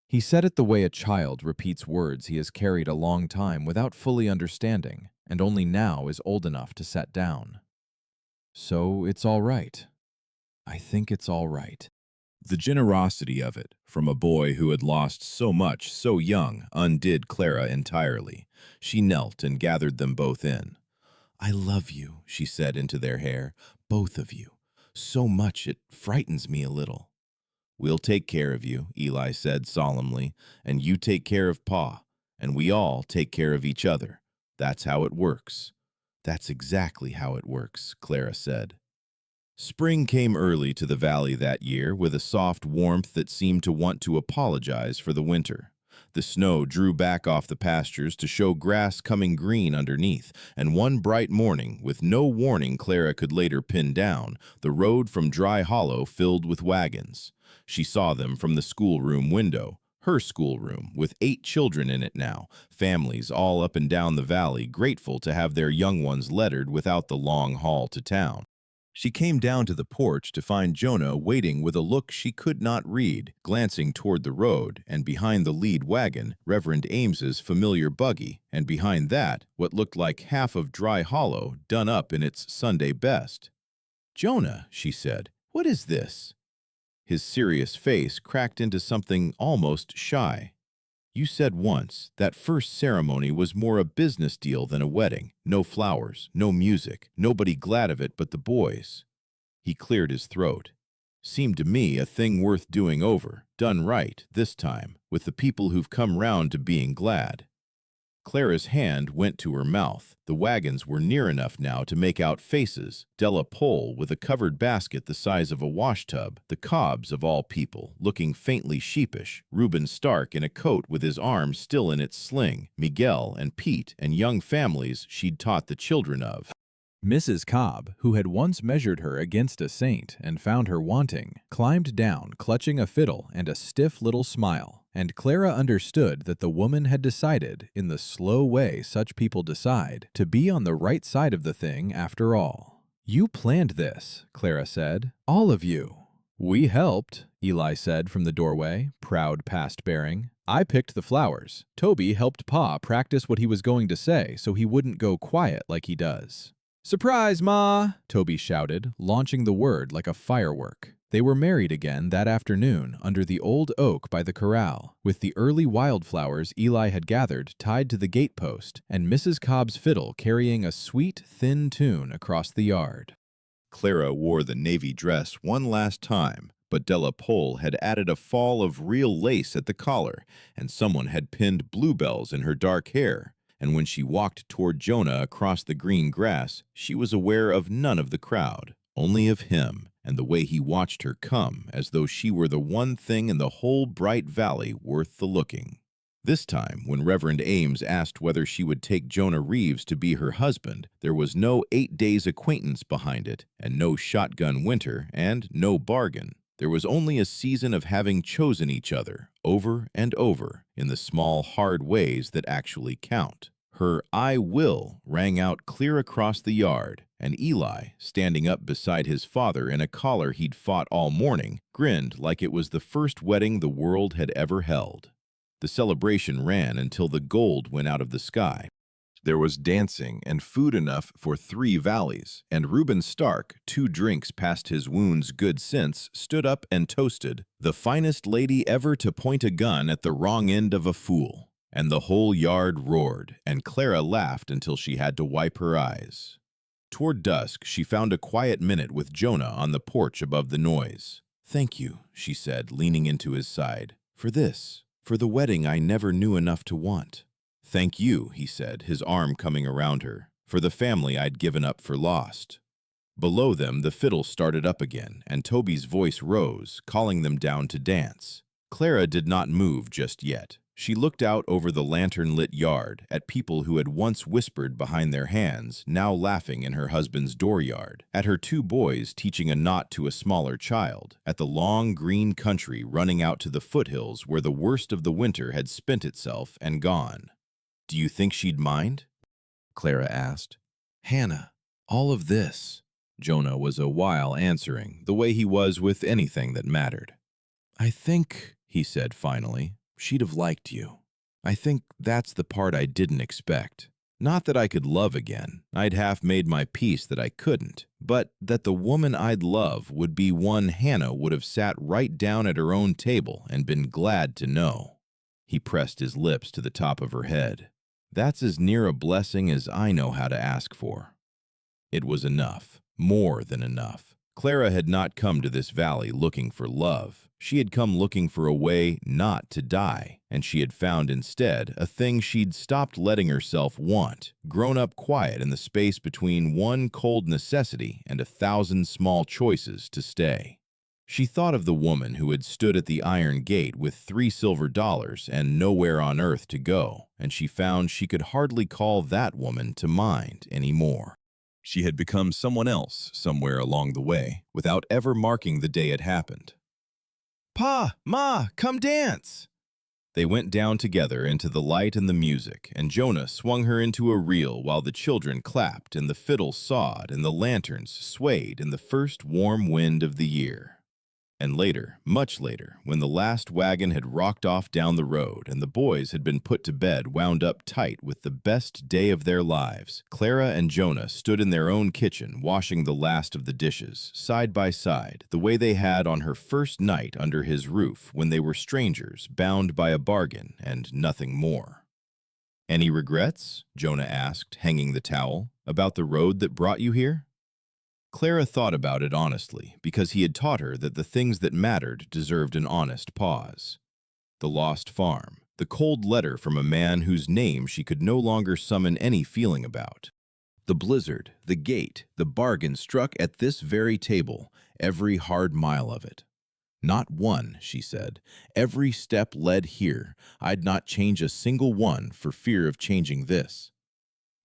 He said it the way a child repeats words he has carried a long time without fully understanding, and only now is old enough to set down. "So it's all right. I think it's all right." The generosity of it, from a boy who had lost so much so young, undid Clara entirely. She knelt and gathered them both in. "I love you," she said into their hair, "both of you. So much it frightens me a little." "We'll take care of you," Eli said solemnly, "and you take care of Pa, and we all take care of each other. That's how it works." "That's exactly how it works," Clara said. Spring came early to the valley that year with a soft warmth that seemed to want to apologize for the winter. The snow drew back off the pastures to show grass coming green underneath, and one bright morning, with no warning Clara could later pin down, the road from Dry Hollow filled with wagons. She saw them from the schoolroom window, her schoolroom, with 8 children in it now, families all up and down the valley grateful to have their young ones lettered without the long haul to town. She came down to the porch to find Jonah waiting with a look she could not read, glancing toward the road, and behind the lead wagon, Reverend Ames's familiar buggy, and behind that, what looked like half of Dry Hollow done up in its Sunday best. "Jonah," she said, "what is this?" His serious face cracked into something almost shy. "You said once that first ceremony was more a business deal than a wedding. No flowers, no music, nobody glad of it but the boys." He cleared his throat. "Seemed to me a thing worth doing over, done right, this time, with the people who've come round to being glad." Clara's hand went to her mouth. The wagons were near enough now to make out faces. Della Pole with a covered basket the size of a washtub, the Cobbs of all people, looking faintly sheepish, Reuben Stark in a coat with his arm still in its sling, Miguel and Pete and young families she'd taught the children of. Mrs. Cobb, who had once measured her against a saint and found her wanting, climbed down, clutching a fiddle and a stiff little smile, and Clara understood that the woman had decided, in the slow way such people decide, to be on the right side of the thing after all. "You planned this," Clara said. "All of you." "We helped," Eli said from the doorway, proud past bearing. "I picked the flowers. Toby helped Pa practice what he was going to say so he wouldn't go quiet like he does." "Surprise, Ma!" Toby shouted, launching the word like a firework. They were married again that afternoon under the old oak by the corral, with the early wildflowers Eli had gathered tied to the gatepost, and Mrs. Cobb's fiddle carrying a sweet, thin tune across the yard. Clara wore the navy dress one last time, but Della Pole had added a fall of real lace at the collar, and someone had pinned bluebells in her dark hair. And when she walked toward Jonah across the green grass, she was aware of none of the crowd, only of him, and the way he watched her come, as though she were the one thing in the whole bright valley worth the looking. This time, when Reverend Ames asked whether she would take Jonah Reeves to be her husband, there was no 8 days' acquaintance behind it, and no shotgun winter, and no bargain. There was only a season of having chosen each other, over and over, in the small, hard ways that actually count. Her "I will" rang out clear across the yard, and Eli, standing up beside his father in a collar he'd fought all morning, grinned like it was the first wedding the world had ever held. The celebration ran until the gold went out of the sky. There was dancing and food enough for 3 valleys, and Reuben Stark, 2 drinks past his wound's good sense, stood up and toasted, "The finest lady ever to point a gun at the wrong end of a fool." And the whole yard roared, and Clara laughed until she had to wipe her eyes. Toward dusk, she found a quiet minute with Jonah on the porch above the noise. "Thank you," she said, leaning into his side, "for this, for the wedding I never knew enough to want." "Thank you," he said, his arm coming around her, "for the family I'd given up for lost." Below them, the fiddle started up again, and Toby's voice rose, calling them down to dance. Clara did not move just yet. She looked out over the lantern-lit yard, at people who had once whispered behind their hands, now laughing in her husband's dooryard, at her 2 boys teaching a knot to a smaller child, at the long green country running out to the foothills where the worst of the winter had spent itself and gone. "Do you think she'd mind?" Clara asked. "Hannah, all of this." Jonah was a while answering, the way he was with anything that mattered. "I think," he said finally, "she'd have liked you. I think that's the part I didn't expect. Not that I could love again, I'd half made my peace that I couldn't, but that the woman I'd love would be one Hannah would have sat right down at her own table and been glad to know." He pressed his lips to the top of her head. "That's as near a blessing as I know how to ask for." It was enough, more than enough. Clara had not come to this valley looking for love. She had come looking for a way not to die, and she had found instead a thing she'd stopped letting herself want, grown up quiet in the space between one cold necessity and 1,000 small choices to stay. She thought of the woman who had stood at the iron gate with 3 silver dollars and nowhere on earth to go, and she found she could hardly call that woman to mind anymore. She had become someone else somewhere along the way, without ever marking the day it happened. "Pa, Ma, come dance!" They went down together into the light and the music, and Jonah swung her into a reel while the children clapped and the fiddle sawed and the lanterns swayed in the first warm wind of the year. And later, much later, when the last wagon had rocked off down the road and the boys had been put to bed wound up tight with the best day of their lives, Clara and Jonah stood in their own kitchen washing the last of the dishes, side by side, the way they had on her first night under his roof when they were strangers, bound by a bargain and nothing more. "Any regrets?" Jonah asked, hanging the towel, "about the road that brought you here?" Clara thought about it honestly, because he had taught her that the things that mattered deserved an honest pause. The lost farm, the cold letter from a man whose name she could no longer summon any feeling about. The blizzard, the gate, the bargain struck at this very table, every hard mile of it. "Not one," she said. "Every step led here. I'd not change a single one for fear of changing this."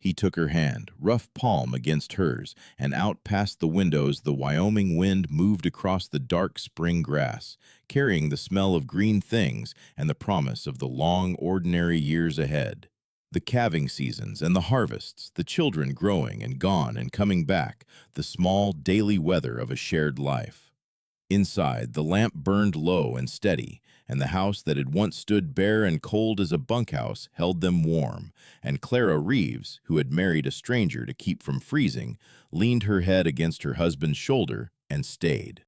He took her hand, rough palm against hers, and out past the windows the Wyoming wind moved across the dark spring grass, carrying the smell of green things and the promise of the long, ordinary years ahead. The calving seasons and the harvests, the children growing and gone and coming back, the small, daily weather of a shared life. Inside, the lamp burned low and steady, and the house that had once stood bare and cold as a bunkhouse held them warm, and Clara Reeves, who had married a stranger to keep from freezing, leaned her head against her husband's shoulder and stayed.